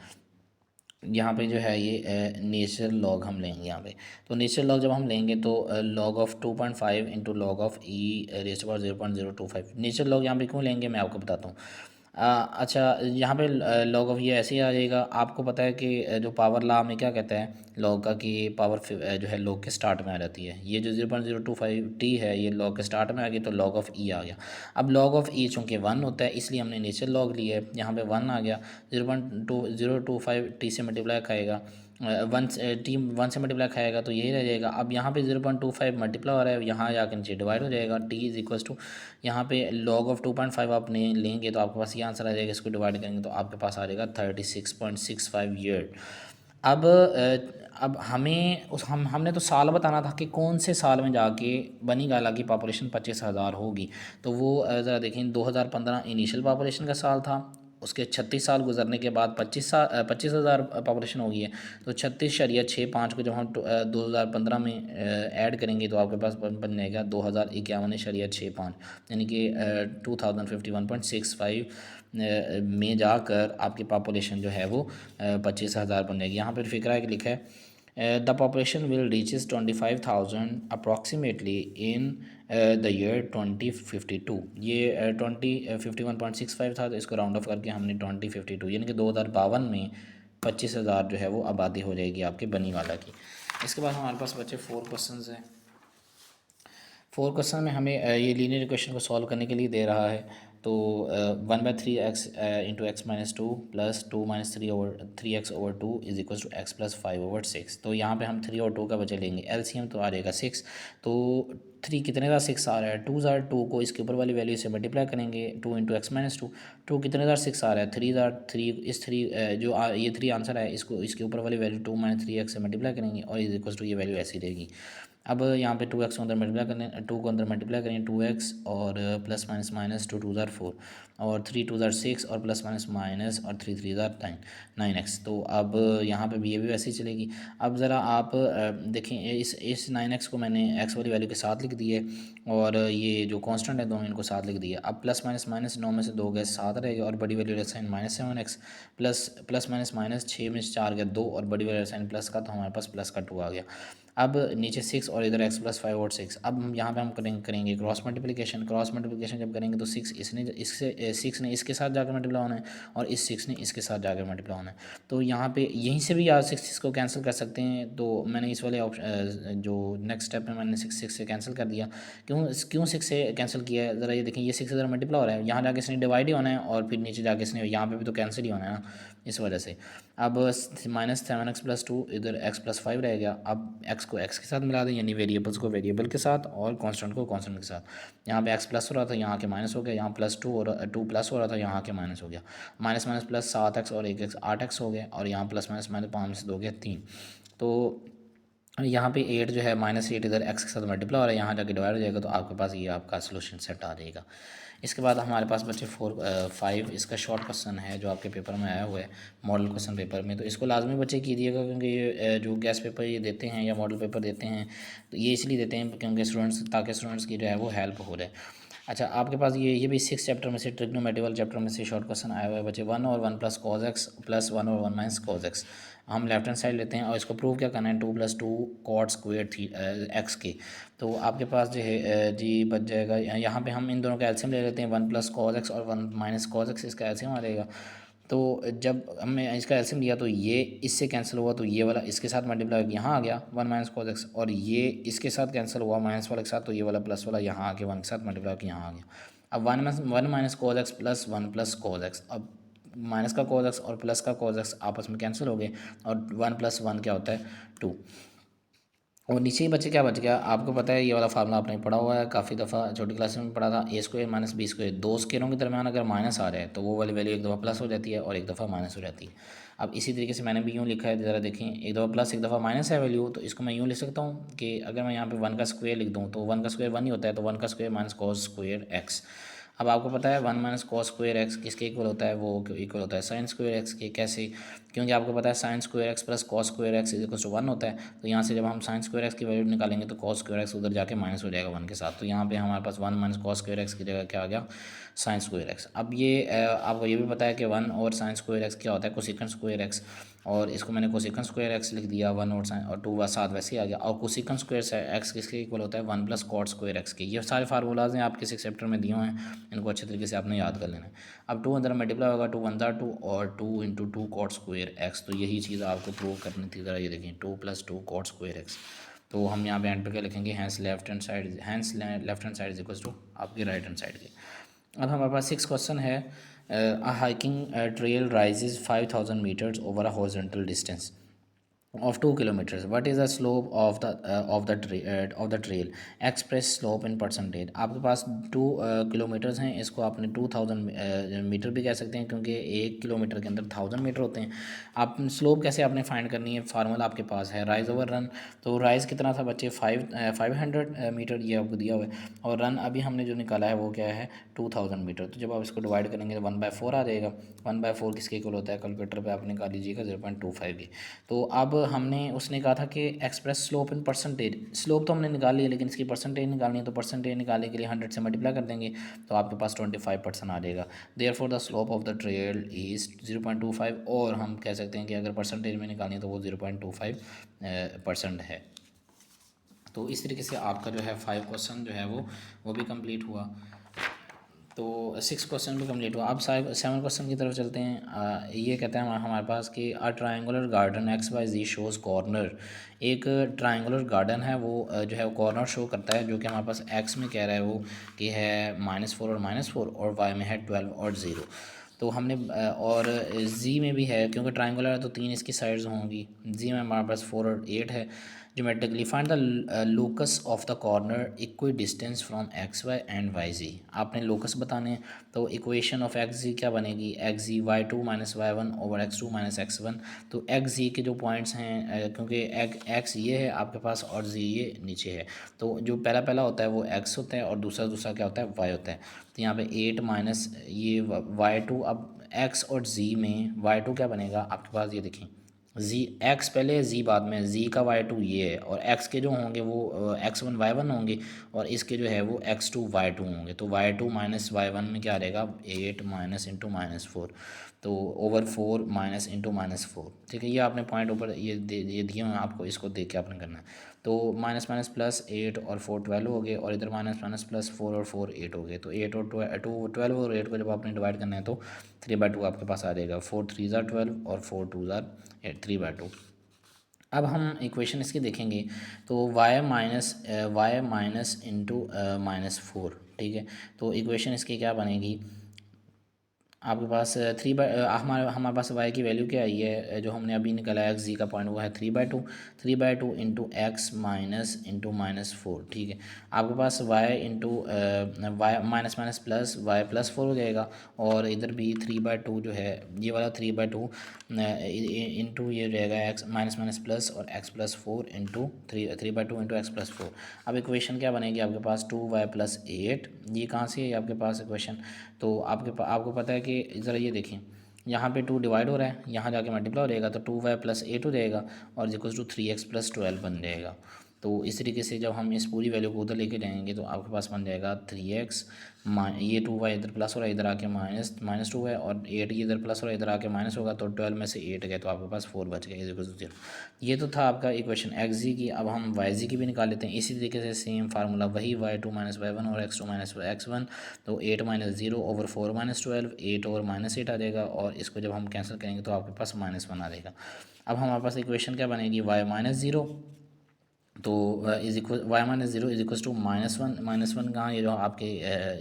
यहाँ पे जो है ये नेचुरल लॉग हम लेंगे यहाँ पे। तो नेचुरल लॉग जब हम लेंगे तो log of 2.5 into log of E⁻0.025। Natural log यहाँ पे क्यों लेंगे मैं आपको बताता हूँ। अच्छा, यहाँ पे लॉग ऑफ ये ऐसे ही आ जाएगा। आपको पता है कि जो पावर लॉ में क्या कहता है लॉग का, कि पावर जो है लॉग के स्टार्ट में आ जाती है। ये जो 0.025T है ये लॉग के स्टार्ट में आ गई, तो लॉग ऑफ E आ गया। अब लॉग ऑफ E चूँकि 1 होता है इसलिए हमने नेचुरल लॉग लिया है, यहाँ पे 1 आ गया। 0.2025T से मल्टीप्लाई खाएगा, 1 से मल्टीप्लाई खाएगा तो यही रह जाएगा। अब यहाँ पे 0.25 मल्टीप्लाई हो रहा है, यहाँ जाकर नीचे डिवाइड हो जाएगा। T यहाँ पे लॉग ऑफ 2.5 आपने लेंगे तो आपके पास ये आंसर आ जाएगा, इसको डिवाइड करेंगे तो आपके पास आ जाएगा 36.65 ईयर। अब हमें हमने तो साल बताना था कि कौन से साल में जाके बनी गाला की पॉपुलेशन 25,000 होगी। तो वो ज़रा देखें, 2015 इनिशियल पॉपुलेशन का साल था, उसके 36 साल गुजरने के बाद 25,000 पॉपुलेशन हो गई है। तो 36.65 को जब हम 2015 में ऐड करेंगे तो आपके पास बन जाएगा 2051.65, यानी कि 2051.65 में जाकर आपकी पॉपुलेशन जो है वो 25,000 बन जाएगी। यहाँ पर फिक्रा एक लिखा है, the population will reaches 25,000 approximately in the year 2052। ये 2051.65 था, तो इसको राउंड ऑफ करके हमने 2052 यानी कि 2052 में 25,000 जो है वो आबादी हो जाएगी आपके बनी वाला की। इसके बाद हमारे पास बचे 4 क्वेश्चन हैं। 4 क्वेश्चन में हमें ये लीनियर इक्वेशन को सॉल्व करने के लिए दे रहा है। तो 1/3x into x-2 plus 2-3x/2 is equal to x+5/6। तो यहाँ पे हम 3 और 2 का बचा लेंगे, एलसीएम तो आ जाएगा 6। तो 3 कितने का 6 आ रहा है, 2 ज़ार 2 को इसके ऊपर वाली वैल्यू से मल्टीप्लाई करेंगे, 2 इंटू x-2। 2 कितने ज़ार 6 आ रहा है, 3 ज़ार 3, इस 3 ये 3 आंसर है, इसको इसके ऊपर वाली वैल्यू 2 - 3x से मल्टीप्लाई करेंगे और इज इक्वल टू ये वैल्यू ऐसी रहेगी। अब यहाँ पे 2x को अंदर मल्टीप्लाई करें, 2 को अंदर मल्टीप्लाई करें, 2x और प्लस माइनस माइनस 2 2 ज़ार 4 और 3 2 ज़ार 6 और प्लस माइनस माइनस और 3 3 ज़ार 9x। तो अब यहाँ पे भी ये भी वैसे ही चलेगी। अब ज़रा आप देखें, इस 9x को मैंने x वाली वैल्यू के साथ लिख दी है, और ये जो कांस्टेंट है दोनों इनको साथ लिख दिया। अब प्लस माइनस माइनस 9 में से 2 गए 7 रहेगा, और बड़ी value sine -7x plus minus minus 6 में से 4 गया 2, और बड़ी वैल्यू साइन प्लस का, तो हमारे पास प्लस का 2 आ गया। अब नीचे 6 और इधर x+5 और 6। अब हम यहाँ पे हम करेंगे क्रॉस मल्टीप्लिकेशन। क्रॉस मल्टीप्लिकेशन जब करेंगे तो 6 ने इसके साथ जाकर मल्टीप्लाई होना है, और इस 6 ने इसके साथ जाकर मल्टीप्लाई होना है। तो यहाँ पे यहीं से भी आप 6 को कैंसिल कर सकते हैं। तो मैंने इस वाले ऑप्शन जो नेक्स्ट स्टेप में मैंने 6 से कैंसिल कर दिया। क्यों 6 से कैंसिल किया है, ज़रा ये देखें, ये 6 इधर मल्टीप्लाई हो रहा है, यहाँ जाके इसने डिवाइड ही होना है, और फिर नीचे जाके इसने यहाँ पे भी तो कैंसिल ही होना है ना, इस वजह से। अब -7x+2 इधर x+5 रह गया। अब x को x के साथ मिला दें, यानी वेरिएबल्स को वेरिएबल के साथ और कांस्टेंट को कांस्टेंट के साथ। यहाँ पे x प्लस हो रहा था, यहाँ के माइनस हो गया, यहाँ +2 प्लस हो रहा था, यहाँ के माइनस हो गया। माइनस माइनस प्लस 7x और 1x 8x हो गया, और यहाँ प्लस माइनस माइनस 5 में से 2 गया 3। तो यहाँ पे 8 जो है -8 इधर x के साथ मल्टीप्लाई हो रहा है, यहाँ जाके डिवाइड हो जाएगा, तो आपके पास ये आपका सोल्यूशन सेट आ जाएगा। इसके बाद हमारे पास बचे 5 इसका शॉर्ट क्वेश्चन है जो आपके पेपर में आया हुआ है मॉडल क्वेश्चन पेपर में, तो इसको लाजमी बच्चे कीजिएगा, क्योंकि ये जो गैस पेपर ये देते हैं या मॉडल पेपर देते हैं तो ये इसलिए देते हैं क्योंकि स्टूडेंट्स, ताकि स्टूडेंट्स की जो है वो हेल्प हो रहा है। अच्छा, आपके पास ये भी 6 चैप्टर में से ट्रिग्नोमेट्री वाले चैप्टर में से शॉर्ट क्वेश्चन आया हुआ है बच्चे, 1 और 1 प्लस कॉज एक्स प्लस 1 और 1 माइनस कॉज एक्स। हम लेफ्ट हैंड साइड लेते हैं और इसको प्रूव क्या करना है, 2 + 2 कॉट स्क्वायर थी एक्स के। तो आपके पास जो है जी बच जाएगा, यहाँ पे हम इन दोनों का एलसीएम ले लेते हैं, 1 प्लस कॉज एक्स और 1 माइनस कॉज एक्स, इसका एलसीएम आ जाएगा। तो जब हमने इसका एलसीएम लिया तो ये इससे कैंसिल हुआ, तो ये वाला इसके साथ मल्टीप्लाई यहाँ आ गया 1 माइनस कॉज एक्स, और ये इसके साथ कैंसिल हुआ माइनस वाले के साथ, तो ये वाला प्लस वाला यहाँ आ गया 1 के साथ मल्टीप्लाई किया यहाँ आ गया। अब 1 minus cos x plus 1 plus cos x, अब माइनस का कॉज एक्स और प्लस का कॉज एक्स आपस में कैंसिल हो गए, और 1 + 1 क्या होता है 2। और नीचे ही बचे क्या बच गया, आपको पता है ये वाला फार्मूला आपने पढ़ा हुआ है काफ़ी दफ़ा, छोटी क्लास में पढ़ा था, a² - b²। दो स्केयरों के दरमियान अगर माइनस आ रहा है तो वो वाली वैल्यू एक दफ़ा प्लस हो जाती है और एक दफ़ा माइनस हो जाती है। अब इसी तरीके से मैंने भी यूँ लिखा है, ज़रा देखें, एक दफ़ा प्लस एक दफ़ा माइनस है वैल्यू, तो इसको मैं यूँ लिख सकता हूँ कि अगर मैं यहाँ पे 1 का स्क्वायर लिख दूँ तो 1 का स्क्वायर 1 ही होता है, तो 1 का square minus cos square x. अब आपको पता है 1 माइनस कॉस स्क्वायर एक्स किसके इक्वल होता है, वो इक्वल होता है साइन स्क्वायर एक्स के। कैसे, क्योंकि आपको पता है sine square X plus cos square X is equal to 1 होता है, तो यहाँ से जब हम साइन स्क्वायर एक्स की वैल्यू निकालेंगे तो कॉस स्क्वायर एक्स उधर जाके माइनस हो जाएगा 1 के साथ, तो यहाँ पे हमारे पास 1 माइनस कॉस स्क्वायर एक्स की जगह क्या आ गया, साइन स्क्वायर एक्स। अब ये आपको ये भी पता है कि 1 और साइन स्क्वायर एक्स क्या होता है, कोसेकंड स्क्वायर एक्स, और इसको मैंने कोसेकंड स्क्वायर एक्स लिख दिया, 1 और साइन और 2 साथ वैसे ही आ गया। और कोसेकंड स्क्वायर एक्स किसके इक्वल होता है, 1 प्लस कॉट स्क्वायर एक्स के। ये सारे फार्मूलाज हैं आपके 6 चैप्टर में दिए हुए हैं, इनको अच्छे तरीके से आपने याद कर लेना है। अब 2 अंदर मल्टीप्लाई होगा, 2 × 2 और 2 × 2 कॉट स्क्वायर एक्स, तो यही चीज़ आपको प्रूव करनी थी। ज़रा ये देखें, 2 + 2 कॉट स्क्वायर एक्स। तो हम यहाँ पे एंड पे क्या लिखेंगे, hence left hand side is equal to आपकी राइट हैंड साइड के। अब हमारे पास 6 क्वेश्चन है, a hiking trail rises 5000 meters over a horizontal distance of 2 kilometers. What is the slope of the trail, express slope in percentage। आपके पास 2 किलोमीटर्स हैं, इसको आपने 2000 मीटर भी कह सकते हैं, क्योंकि 1 किलोमीटर के अंदर 1000 मीटर होते हैं। आप स्लोप कैसे आपने फाइंड करनी है, फार्मूला आपके पास है राइज ओवर रन। तो राइज कितना था बच्चे, 500 मीटर ये आपको दिया हुआ है, और रन अभी हमने जो निकाला है वो क्या है 2000 मीटर। तो जब आप इसको डिवाइड करेंगे तो 1/4 आ जाएगा। 1/4 किसके इक्वल होता है, कैलकुलेटर पे आप निकाल लीजिएगा 0.25 की। तो अब हमने उसने कहा था कि express slope in percentage, slope तो हमने निकाल लिया, लेकिन इसकी परसेंटेज निकालनी है, तो परसेंटेज निकालने के लिए 100 से मल्टीप्लाई कर देंगे तो आपके पास 25% आ जाएगा। Therefore the slope of the trail is 0.25, और हम कह सकते हैं कि अगर परसेंटेज में निकालनी है तो वो 0.25% है। तो इस तरीके से आपका जो है 5 क्वेश्चन जो है वो भी कंप्लीट हुआ। तो 6 क्वेश्चन भी कंप्लीट हुआ। अब 7 क्वेश्चन की तरफ चलते हैं। ये कहते हैं हमारे पास कि a triangular garden XYZ shows corner. एक ट्रायंगुलर गार्डन है, वो जो है कॉर्नर शो करता है, जो कि हमारे पास एक्स में कह रहा है वो कि है -4 और -4, और वाई में है 12 और 0। तो हमने और जी में भी है, क्योंकि ट्रायंगुलर है तो 3 इसकी साइड्स होंगी। जी में हमारे पास 4 और 8 है। Geometrically find the locus of the corner equi distance from XY and YZ। आपने लोकस बताने हैं, तो इक्वेशन ऑफ XZ क्या बनेगी, XZ y2 - y1 over x2 - x1। तो XZ के जो पॉइंट्स हैं, क्योंकि x ये है आपके पास और Z ये नीचे है, तो जो पहला पहला होता है वो x होता है और दूसरा दूसरा क्या होता है y होता है। तो यहाँ पे 8 माइनस ये y2, अब x और z में y2 क्या बनेगा आपके पास, ये देखें जी, एक्स पहले जी बाद में, जी का y2 ये है, और एक्स के जो होंगे वो x1 y1 होंगे, और इसके जो है वो x2 y2 होंगे। तो y2 - y1 में क्या आ जाएगा 8 माइनस इंटू -4, तो ओवर 4 माइनस इंटू -4। ठीक है, ये आपने पॉइंट ऊपर ये दिए हुए हैं आपको, इसको देख के आपने करना है। तो माइनस माइनस प्लस 8 और 4 12 हो गए, और इधर माइनस माइनस प्लस 4 और 4 8 हो गए। तो 8 और 12 और 8 को जब आपने डिवाइड करना है तो 3/2 आपके पास आ जाएगा। 4 3 ज़ा 12 और 4 2 ज़ा 8, 3/2। अब हम इक्वेशन इसकी देखेंगे, तो y माइनस इंटू -4। ठीक है, तो इक्वेशन इसकी क्या बनेगी, आपके पास थ्री बाई हमारे पास वाई की वैल्यू क्या आई है, जो हमने अभी निकाला है एक्स जी का पॉइंट, वो है 3/2 इंटू एक्स माइनस इंटू -4। ठीक है, आपके पास Y into Y minus minus plus Y +4 हो जाएगा, और इधर भी 3/2 जो है ये वाला 3/2 इंटू ये रहेगा एक्स माइनस माइनस प्लस और x+4 इंटू 3/2 इंटू x+4। अब इक्वेशन क्या बनेगी आपके पास 2y+8, ये कहाँ से है आपके पास इक्वेशन। तो आपको पता है कि ज़रा ये देखिए, यहाँ पे 2 डिवाइड हो रहा है, यहाँ जाके मल्टीप्लाई हो जाएगा, तो 2y+8 हो जाएगा और इक्वल्स टू 3x+12 बन जाएगा। तो इस तरीके से जब हम इस पूरी वैल्यू को उधर लेके जाएंगे तो आपके पास बन जाएगा 3x, ये 2y इधर प्लस हो रहा है, इधर आके -2 है, और 8 ये इधर प्लस हो रहा है, इधर आके माइनस होगा, तो 12 में से 8 गए तो आपके पास 4 बच गए इक्वल्स टू 0। ये तो था आपका इक्वेशन एक्स जी की। अब हम वाई जी की भी निकाल लेते हैं इसी तरीके से, सेम फार्मूला वही, y2 - y1 और x2 - x1, तो 8 - 0 ओवर 4 - 12, 8 और -8 आ जाएगा, और इसको जब हम कैंसिल करेंगे तो आपके पास -1 आ जाएगा। अब हमारे पास इक्वेशन क्या बनेगी, y-0, तो is equal y-0 is equal to -1 कहाँ, ये जो आपके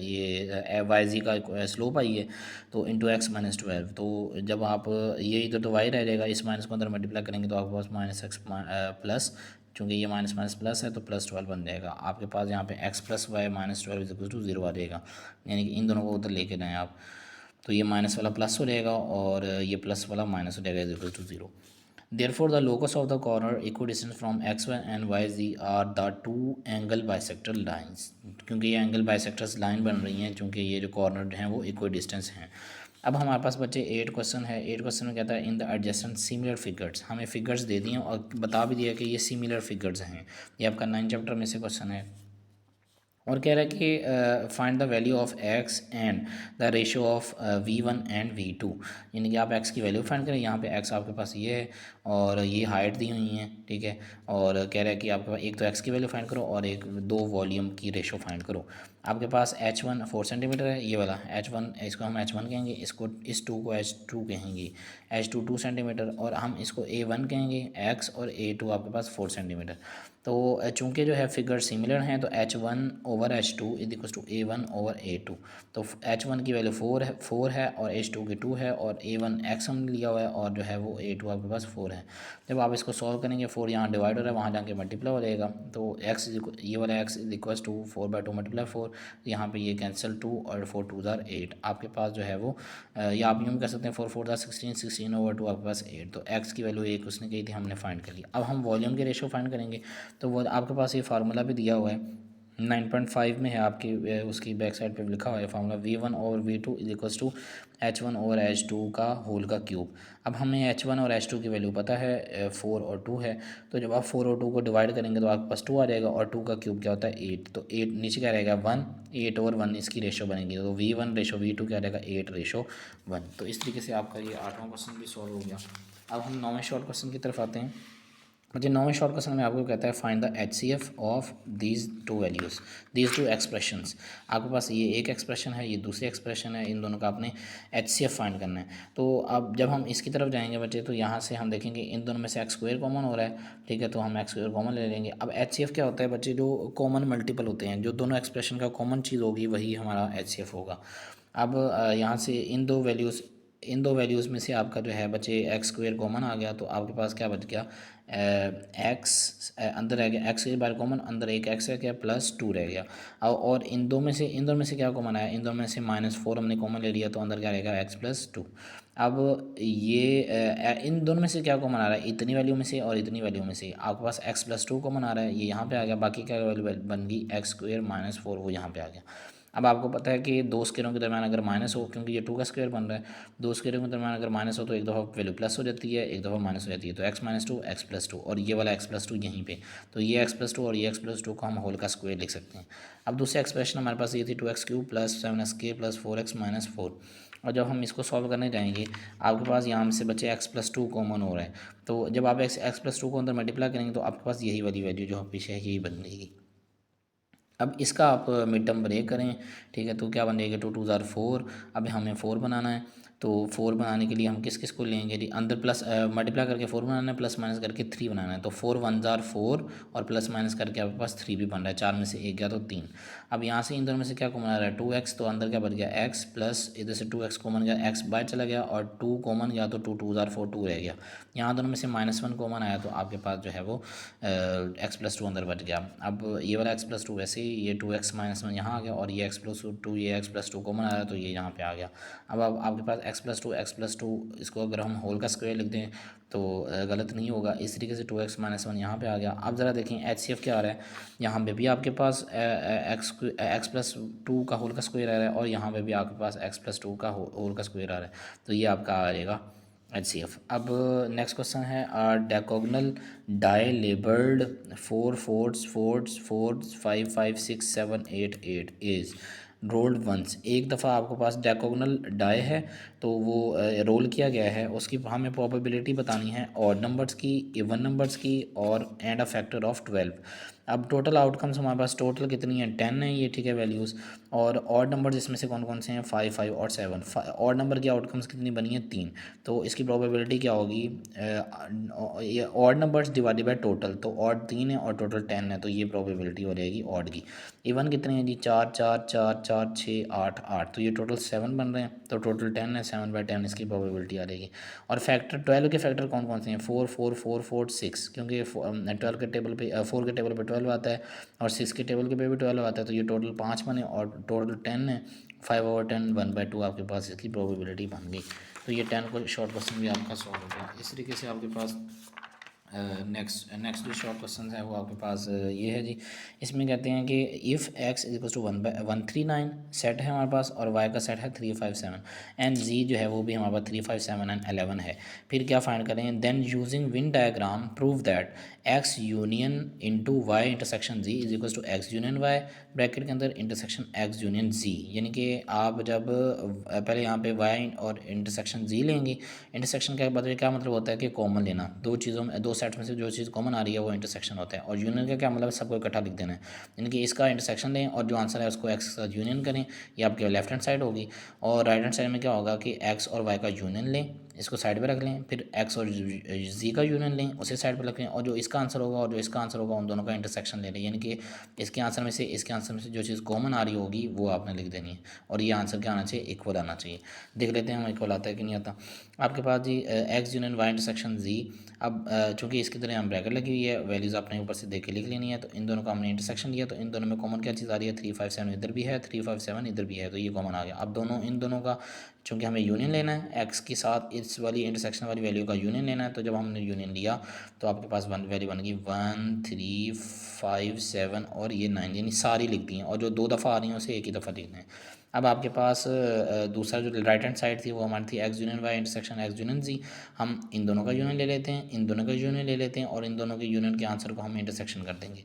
ये वाई जी का स्लोप आई है, तो इंटू x-12। तो जब आप ये इधर तो y रह जाएगा, इस माइनस को अंदर मल्टीप्लाई करेंगे तो आपके पास -x प्लस, चूँकि ये माइनस माइनस प्लस है तो +12 बन जाएगा। आपके पास यहाँ पे x + y -12 is equal to 0 आ जाएगा, यानी कि इन दोनों को उधर लेके जाएँ आप, तो ये माइनस वाला प्लस हो जाएगा और ये प्लस वाला माइनस हो जाएगा is equal to 0। Therefore, the locus of the corner equidistant from x1 and yz are the two angle bisector lines, क्योंकि ये एंगल बाइसेक्टर्स लाइन बन रही हैं, क्योंकि ये जो कॉर्नर हैं वो इक्विडिस्टेंस हैं। अब हमारे पास बच्चे 8 क्वेश्चन है। 8 क्वेश्चन में कहता है in the adjacent similar figures, हमें फिगर्स दे दिए और बता भी दिया कि ये सिमिलर फिगर्स हैं। ये आपका 9 चैप्टर में से क्वेश्चन है, और कह रहा है कि find the value of x and the ratio of v1 and v2, यानी कि आप x की वैल्यू फाइंड करें। यहाँ पे x आपके पास ये है और ये हाइट दी हुई है, ठीक है, और कह रहा है कि आपके पास एक तो x की वैल्यू फाइंड करो और एक दो वॉल्यूम की रेशियो फाइंड करो। आपके पास h1 4 सेंटीमीटर है, ये वाला h1, इसको हम h1 कहेंगे, इसको इस 2 को h2 कहेंगे, h2 2 सेंटीमीटर, और हम इसको a1 कहेंगे x, और a2 आपके पास 4 सेंटीमीटर। तो चूँकि जो है फिगर सिमिलर हैं तो h1/h2 is equal to a1/a2। तो h1 की वैल्यू 4 है और h2 की 2 है, और a1 x हमने लिया हुआ है और जो है वो a2 आपके पास 4 है। जब आप इसको सॉल्व करेंगे, 4 यहाँ डिवाइड हो रहा है, वहाँ जाके मल्टीप्लाई हो जाएगा, तो x ये वाला x is equal to 4/2 multiply 4, यहाँ पे ये कैंसिल 2 और 4 2 ज़ार 8 आपके पास जो है वो या आप यूँ भी कर सकते हैं 4 4 ज़ार 16, 16/2 आपके पास 8। तो x की वैल्यू एक उसने कही थी, हमने फाइंड कर लिया। अब हम वॉल्यूम के रेशियो फाइंड करेंगे, तो वो आपके पास ये फार्मूला भी दिया हुआ है 9.5 में है आपकी उसकी बैक साइड पे लिखा हुआ है formula v1/v2 is equals to h1/h2 का होल का क्यूब। अब हमें h1 और h2 की वैल्यू पता है 4 और 2 है, तो जब आप 4 और 2 को डिवाइड करेंगे तो आपके पास 2 आ जाएगा, और 2 का क्यूब क्या होता है 8, तो 8 नीचे क्या रहेगा 1, 8 और 1 इसकी रेशो बनेगी, तो v1/v2 क्या रहेगा 8/1। तो इस तरीके से आपका ये 8वां क्वेश्चन भी सॉल्व हो गया। अब हम 9वें शॉर्ट क्वेश्चन की तरफ आते हैं। मुझे 9वें शॉर्ट क्वेश्चन में आपको कहता है find the HCF of these two values, these two expressions. आपके पास ये एक एक्सप्रेशन है, ये दूसरी एक्सप्रेशन है, इन दोनों का आपने HCF फाइंड करना है। तो अब जब हम इसकी तरफ जाएंगे बच्चे, तो यहाँ से हम देखेंगे इन दोनों में से x² कॉमन हो रहा है, ठीक है, तो हम x² कॉमन ले लेंगे। अब HCF क्या होता है बच्चे, जो कॉमन मल्टीपल होते हैं, जो दोनों एक्सप्रेशन का कॉमन चीज़ होगी वही हमारा HCF होगा। अब यहाँ से इन दो वैल्यूज़ में से आपका जो है बच्चे x² कॉमन आ गया, तो आपके पास क्या बच गया एक्स अंदर रह गया, एक्स बार कॉमन, अंदर एक एक्स रह गया, +2 रह गया। और इन दो में से क्या कॉमन आया, इन दोनों में से -4 हमने कॉमन ले लिया, तो अंदर क्या रहेगा x+2। अब ये इन दोनों में से क्या कॉमन आ रहा है, इतनी वैल्यू में से और इतनी वैल्यू में से आपके पास x+2 कॉमन आ रहा है, ये यहाँ पे आ गया, बाकी क्या वैल्यू बन गई x² -4 वो यहाँ पे आ गया। अब आपको पता है कि दो स्क्वेयरों के दरम्यान अगर माइनस हो, क्योंकि ये 2 का स्क्वायर बन रहा है, दो स्क्वेयरों के दरम्यान अगर माइनस हो तो एक दफ़ा वैल्यू प्लस हो जाती है, एक दफ़ा माइनस हो जाती है, तो x-2 x+2, और ये वाला x+2 यहीं पे, तो ये x+2 और ये x+2 को हम होल का स्क्वायर लिख सकते हैं। अब दूसरी एक्सप्रेशन हमारे पास ये थी 2x³ + 7xk + 4x - 4, और जब हम इसको सॉल्व करने जाएंगे आपके पास यहाँ से बच्चे x+2 कॉमन हो रहा है, तो जब आप x+2 को अंदर मल्टीप्लाई करेंगे तो आपके पास यही वाली वैल्यू जो पीछे है यही बन जाएगी। अब इसका आप मिड टर्म ब्रेक करें, ठीक है, तो क्या बन जाएगा 2 2 ज़ार 4, अब हमें 4 बनाना है, तो 4 बनाने के लिए हम किस किस को लेंगे जी, अंदर प्लस मल्टीप्लाई करके 4 बनाना है, प्लस माइनस करके 3 बनाना है। तो 4 1 जार 4 और प्लस माइनस करके आपके पास 3 भी बन रहा है, 4 में से 1 गया तो 3। अब यहाँ से इन दोनों में से क्या कॉमन आ रहा है, 2x, तो अंदर क्या बच गया x, प्लस इधर से 2x कॉमन गया, x बाहर चला गया और 2 कॉमन गया तो 2 2 जार 4 2 रह गया। यहाँ दोनों में से -1 कॉमन आया तो आपके पास जो है वो x+2 अंदर बच गया। अब ये वाला x+2 वैसे ही, ये 2x -1 यहाँ आ गया और ये x+2, ये x+2 कॉमन आया तो ये यहाँ पे आ गया। अब आपके पास x+2 इसको अगर हम होल का स्क्वायर लिख दें तो गलत नहीं होगा। इस तरीके से 2x -1 यहाँ पे आ गया। अब ज़रा देखें HCF क्या आ रहा है, यहाँ पे भी आपके पास x+2 का होल का स्क्वायर आ रहा है और यहाँ पे भी आपके पास x+2 का होल का स्क्वायर आ रहा है। तो ये आपका आ जाएगा HCF। अब नेक्स्ट क्वेश्चन है, डेकोगनल die labelled 4 4 4 4 5 5 6 7 8 8 is rolled once. एक दफ़ा आपके पास डेकोगनल डाई है तो वो रोल किया गया है, उसकी हमें प्रोबेबिलिटी बतानी है ऑड नंबर्स की, इवन नंबर्स की और एंड अ फैक्टर ऑफ 12। अब टोटल आउटकम्स हमारे पास टोटल कितनी है, 10 है ये, ठीक है वैल्यूज़। और ऑड नंबर्स इसमें से कौन कौन से हैं, 5 5 और 7। ऑड नंबर की आउटकम्स कितनी बनी है, 3। तो इसकी प्रोबेबिलिटी क्या होगी, ये odd numbers divided by total, तो ऑड 3 है और टोटल 10 है, तो ये प्रोबेबिलिटी हो जाएगी ऑड की। इवन कितने हैं जी, 4 4 4 4 6 8 8, तो ये टोटल 7 बन रहे हैं, तो टोटल 10 है, 7/10 इसकी प्रोबेबिलिटी आ जाएगी। और फैक्टर 12 के फैक्टर कौन कौन से हैं, 4 4 4 4 6, क्योंकि 12 के टेबल पे 4 के टेबल पे 12 आता है और 6 के टेबल के पे भी 12 आता है, तो ये टोटल 5 बने और टोटल 10 है। 5/10 1/2 आपके पास इसकी प्रोबेबिलिटी बन गई। तो ये 10 को शॉर्ट क्वेश्चन भी आपका सॉल्व हो गया। इस तरीके से आपके पास नेक्स्ट जो शॉर्ट क्वेश्चन है वो आपके पास ये है जी। इसमें कहते हैं कि इफ़ x = 139 सेट है हमारे पास और y का सेट है 357 एंड z जो है वो भी हमारे पास 357 एंड 11 है। फिर क्या फाइंड करें, then using Venn diagram prove that x union into y intersection z = x union y bracket के अंदर इंटरसेक्शन x यूनियन z। यानी कि आप जब पहले यहाँ पे y और इंटरसेक्शन z लेंगे, इंटरसेक्शन का मतलब क्या मतलब होता है कि कॉमन लेना, दो चीज़ों में, दो सेट में से जो चीज़ कॉमन आ रही है वो इंटरसेक्शन होता है। और यूनियन का क्या मतलब है, सबको इकट्ठा लिख देना है, यानी कि इसका इंटरसेक्शन लें और जो आंसर है उसको एक्स के साथ यूनियन करें, ये आपके लेफ्ट हैंड साइड होगी। और राइट हैंड साइड में क्या होगा कि एक्स और वाई का यूनियन लें, इसको साइड पे रख लें, फिर एक्स और जी का यूनियन लें, उसे साइड पे रख लें, और जो इसका आंसर होगा और जो इसका आंसर होगा उन दोनों का इंटरसेक्शन ले लें, यानी कि इसके आंसर में से इसके आंसर में से जो चीज़ कॉमन आ रही होगी वो आपने लिख देनी है। और ये आंसर क्या आना चाहिए, इक्वल आना चाहिए। देख लेते हैं हम इक्वल आता है कि नहीं आता। आपके पास जी एक्स यूनियन वाई इंटरसेक्शन जी। अब चूँकि इसकी तरह हम ब्रैकेट लगी हुई है, वैल्यूज़ आपने ऊपर से देख के लिख लेनी है। तो इन दोनों का हमने इंटरसेक्शन लिया, तो इन दोनों में कॉमन क्या चीज़ आ रही है, 357 इधर भी है, 357 इधर भी है, तो ये कॉमन आ गया। अब दोनों इन दोनों का चूँकि हमें यूनियन लेना है, एक्स के साथ इस वाली इंटरसेक्शन वाली वैल्यू का यूनियन लेना है, तो जब हमने यूनियन लिया तो आपके पास वैल्यू बन गई 1 3 5 7 और ये 9, यानी सारी लिख दी हैं, और जो 2 दफ़ा आ रही हैं उसे एक ही दफ़ा लिखना है। अब आपके पास दूसरा जो राइट हैंड साइड थी वो हमारी थी X union Y intersection X union G. हम इन दोनों का यूनियन ले लेते हैं, इन दोनों का यूनियन ले लेते हैं और इन दोनों के यूनियन के आंसर को हम इंटरसेक्शन कर देंगे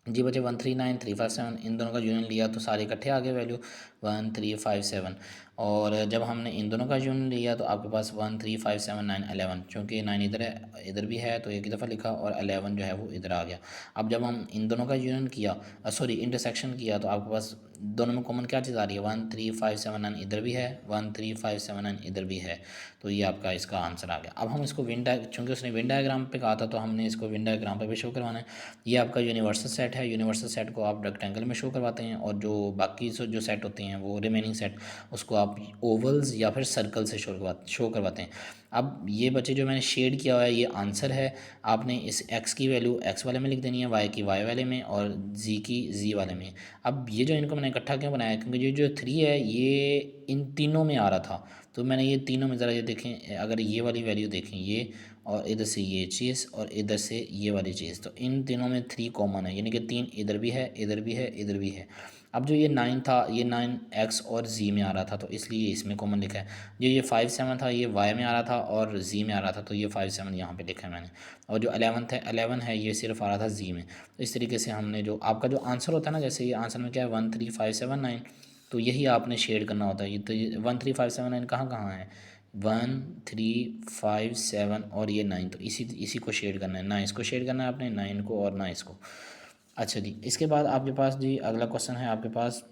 जी। बचे 139 357, इन दोनों का यूनियन लिया तो सारे इकट्ठे आ गए वैल्यू 1357। और जब हमने इन दोनों का यूनियन लिया तो आपके पास 13579 11, चूँकि 9 इधर है इधर भी है तो एक ही दफ़ा लिखा और 11 जो है वो इधर आ गया। अब जब हम इन दोनों का यूनियन किया, सॉरी इंटरसेक्शन किया, तो आपके पास दोनों में कॉमन क्या चीज़ आ रही है, 13579 इधर भी है, 13579 इधर भी है, तो ये आपका इसका आंसर आ गया। अब हम इसको चूँकि उसने विन डायग्राम पे कहा था तो हमने इसको विन डायग्राम पे भी शो करवाना है। ये आपका यूनिवर्सल सेट है, यूनिवर्सल सेट को आप रेक्टेंगल में शो करवाते हैं और जो बाकी जो सेट होते हैं वो रिमेनिंग सेट उसको आप ओवल्स या फिर सर्कल से शो करवाते हैं। अब ये बच्चे जो मैंने शेड किया हुआ है ये आंसर है, आपने इस x की वैल्यू x वाले में लिख देनी है, y की y वाले में और z की z वाले में। अब ये जो इनको मैंने इकट्ठा क्यों बनाया, क्योंकि ये जो 3 है ये इन तीनों में आ रहा था, तो मैंने ये तीनों में ज़रा ये देखें, अगर ये वाली वैल्यू देखें ये और इधर से ये चीज़ और इधर से ये वाली चीज़, तो इन तीनों में 3 कॉमन है, यानी कि 3 इधर भी है इधर भी है इधर भी है। अब जो ये 9 था ये 9 x और z में आ रहा था तो इसलिए इसमें कॉमन लिखा है। जो ये 5 7 था ये y में आ रहा था और z में आ रहा था, तो ये 5 7 यहाँ पे लिखा है मैंने। और जो 11 है ये सिर्फ आ रहा था z में। तो इस तरीके से हमने जो आपका जो आंसर होता है ना, जैसे ये आंसर में क्या है 13579, तो यही आपने शेड करना होता है। ये तो 13579 कहाँ कहाँ है, 1357 और ये 9, तो इसी को शेड करना है, ना इसको शेड करना है आपने, 9 को और ना इसको। अच्छा जी, इसके बाद आपके पास जी अगला क्वेश्चन है आपके पास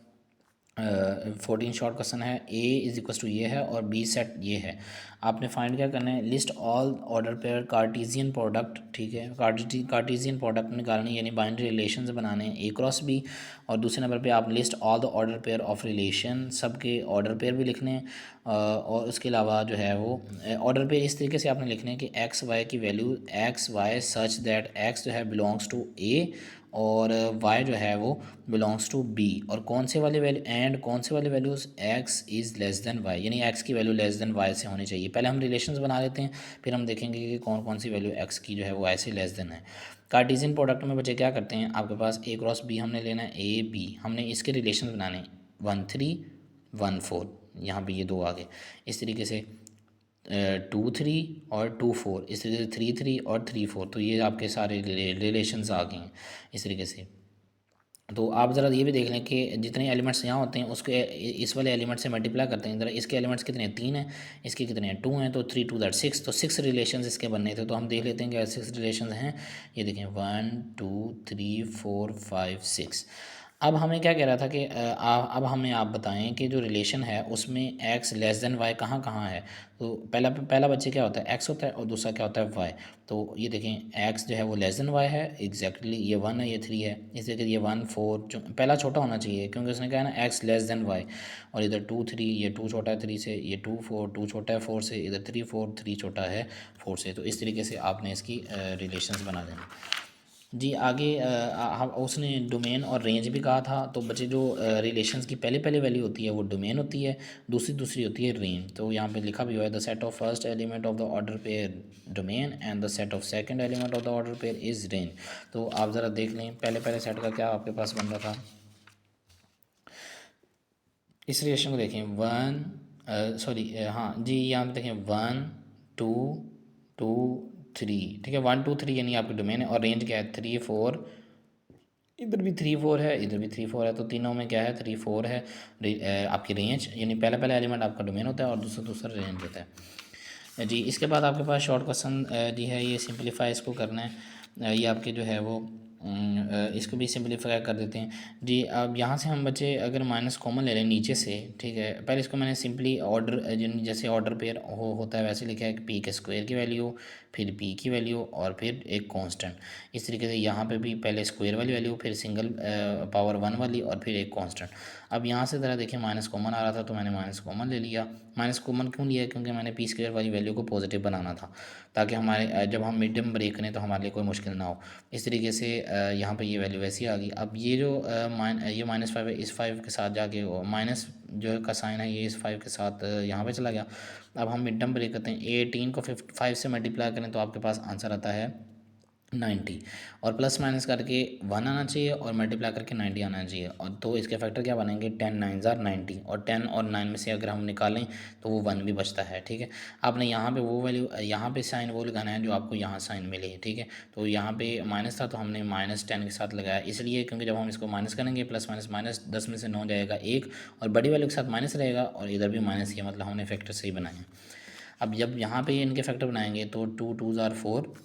14 शॉर्ट क्वेश्चन है। ए इज इक्वल टू ये है और बी सेट ये है। आपने फाइंड क्या करना है, list all order pair Cartesian product, ठीक है, कार्टेशियन प्रोडक्ट निकालनी यानी बाइनरी रिलेशंस बनाने हैं ए क्रॉस बी। और दूसरे नंबर पे आप list all the order pair of relation, सब के ऑर्डर पेयर भी लिखने हैं। और उसके अलावा जो है वो ऑर्डर पेयर इस तरीके से आपने लिखने हैं कि एक्स वाई की value x y such that x जो है बिलोंग्स टू ए और y जो है वो बिलोंग्स टू b, और कौन से वाले वैल्यू एंड कौन से वाले values x is less than y, यानी x की वैल्यू लेस देन y से होनी चाहिए। पहले हम रिलेशंस बना लेते हैं, फिर हम देखेंगे कि कौन कौन सी वैल्यू x की जो है वो y से लेस देन है। कार्टेशियन प्रोडक्ट में बच्चे क्या करते हैं, आपके पास a क्रॉस b हमने लेना है, a b हमने इसके रिलेशन बनाने 1 3 1 4, यहाँ पे ये दो आ गए। इस तरीके से 2 3 और 2 4, इस तरीके से 3 3 और 3 4, तो ये आपके सारे रिलेशंस आ गए हैं इस तरीके से। तो आप ज़रा ये भी देख लें कि जितने एलिमेंट्स यहाँ होते हैं उसके इस वाले एलिमेंट से मल्टीप्लाई करते हैं, ज़रा इसके एलिमेंट्स कितने हैं, 3 हैं, इसके कितने हैं, 2 हैं, तो 3 2 दैट 6, तो 6 रिलेशन इसके बनने थे। तो हम देख लेते हैं कि 6 रिलेशन हैं। ये देखें 1 2 3 4 5 6। अब हमें क्या कह रहा था कि अब हमें आप बताएं कि जो रिलेशन है उसमें x लेस देन वाई कहाँ कहाँ है। तो पहला बच्चे क्या होता है, x होता है, और दूसरा क्या होता है, y। तो ये देखें x जो है वो लेस देन वाई है, एग्जैक्टली ये 1 है, ये 3 है, इस तरीके ये 1 4 जो पहला छोटा होना चाहिए क्योंकि उसने कहा है ना x लेस देन वाई। और इधर 2 3, ये 2 छोटा है 3 से, ये 2 4, 2 छोटा है 4 से, इधर 3 4, 3 छोटा है 4 से। तो इस तरीके से आपने इसकी रिलेशंस बना देना। जी आगे हम उसने डोमेन और रेंज भी कहा था। तो बच्चे जो रिलेशंस की पहले पहले वैल्यू होती है वो डोमेन होती है, दूसरी होती है रेंज। तो यहाँ पे लिखा भी हुआ है the set of first element of the order pair domain and the set of second element of the order pair is range. तो आप ज़रा देख लें पहले पहले सेट का क्या आपके पास बन रहा था। इस रिलेशन को देखें 1 सॉरी हाँ जी, यहाँ पे देखें 1 2 2 3, ठीक है, 1 2 3 यानी आपकी डोमेन है, और रेंज क्या है 3 4, इधर भी 3 4 है, इधर भी 3 4 है, तो तीनों में क्या है 3 4 है। आपकी रेंज यानी पहला पहला एलिमेंट आपका डोमेन होता है और दूसरा दूसरा रेंज होता है। जी इसके बाद आपके पास शॉर्ट क्वेश्चन जी है, ये सिंपलीफाई इसको करना है। ये आपके जो है वो इसको भी सिंपलीफाई कर देते हैं जी। अब यहाँ से हम बच्चे अगर माइनस कॉमन ले लें नीचे से, ठीक है, पहले इसको मैंने सिंपली ऑर्डर जैसे ऑर्डर पेयर होता है वैसे लिखा है कि पी के स्क्वायर की वैल्यू, फिर पी की वैल्यू और फिर एक कांस्टेंट। इस तरीके से यहाँ पे भी पहले स्क्वायर वाली वैल्यू, फिर सिंगल पावर 1 वाली और फिर एक कांस्टेंट। अब यहाँ से ज़रा देखिए माइनस कॉमन आ रहा था तो मैंने माइनस कॉमन ले लिया। माइनस कॉमन क्यों लिया, क्योंकि मैंने पी स्क्वायर वाली वैल्यू को पॉजिटिव बनाना था ताकि हमारे जब हम मिड टर्म ब्रेक करें तो हमारे लिए कोई मुश्किल ना हो। इस तरीके से यहाँ पे ये वैल्यू वैसी आ गई। अब ये जो ये -5 है, इस 5 के साथ जाके माइनस जो का साइन है ये इस 5 के साथ यहाँ पे चला गया। अब हम मिड टर्म ब्रेक करते हैं, 18 को 5 से मल्टीप्लाई करें तो आपके पास आंसर आता है 90, और प्लस माइनस करके 1 आना चाहिए और मल्टीप्लाई करके 90 आना चाहिए। और तो इसके फैक्टर क्या बनेंगे, 10 9 ज़ार 90, और 10 और 9 में से अगर हम निकालें तो वो 1 भी बचता है, ठीक है। आपने यहाँ पे वो वैल्यू, यहाँ पे साइन वो लगाना है जो आपको यहाँ साइन मिले, ठीक है। तो यहाँ पे माइनस था तो हमने -10 के साथ लगाया, इसलिए क्योंकि जब हम इसको माइनस करेंगे प्लस माइनस माइनस 10 में से 9 जाएगा 1, और बड़ी वैल्यू के साथ माइनस रहेगा और इधर भी माइनस किया, मतलब हमने फैक्टर सही बनाए। अब जब यहाँ पे इनके फैक्टर बनाएंगे तो 2 2 ज़ार 4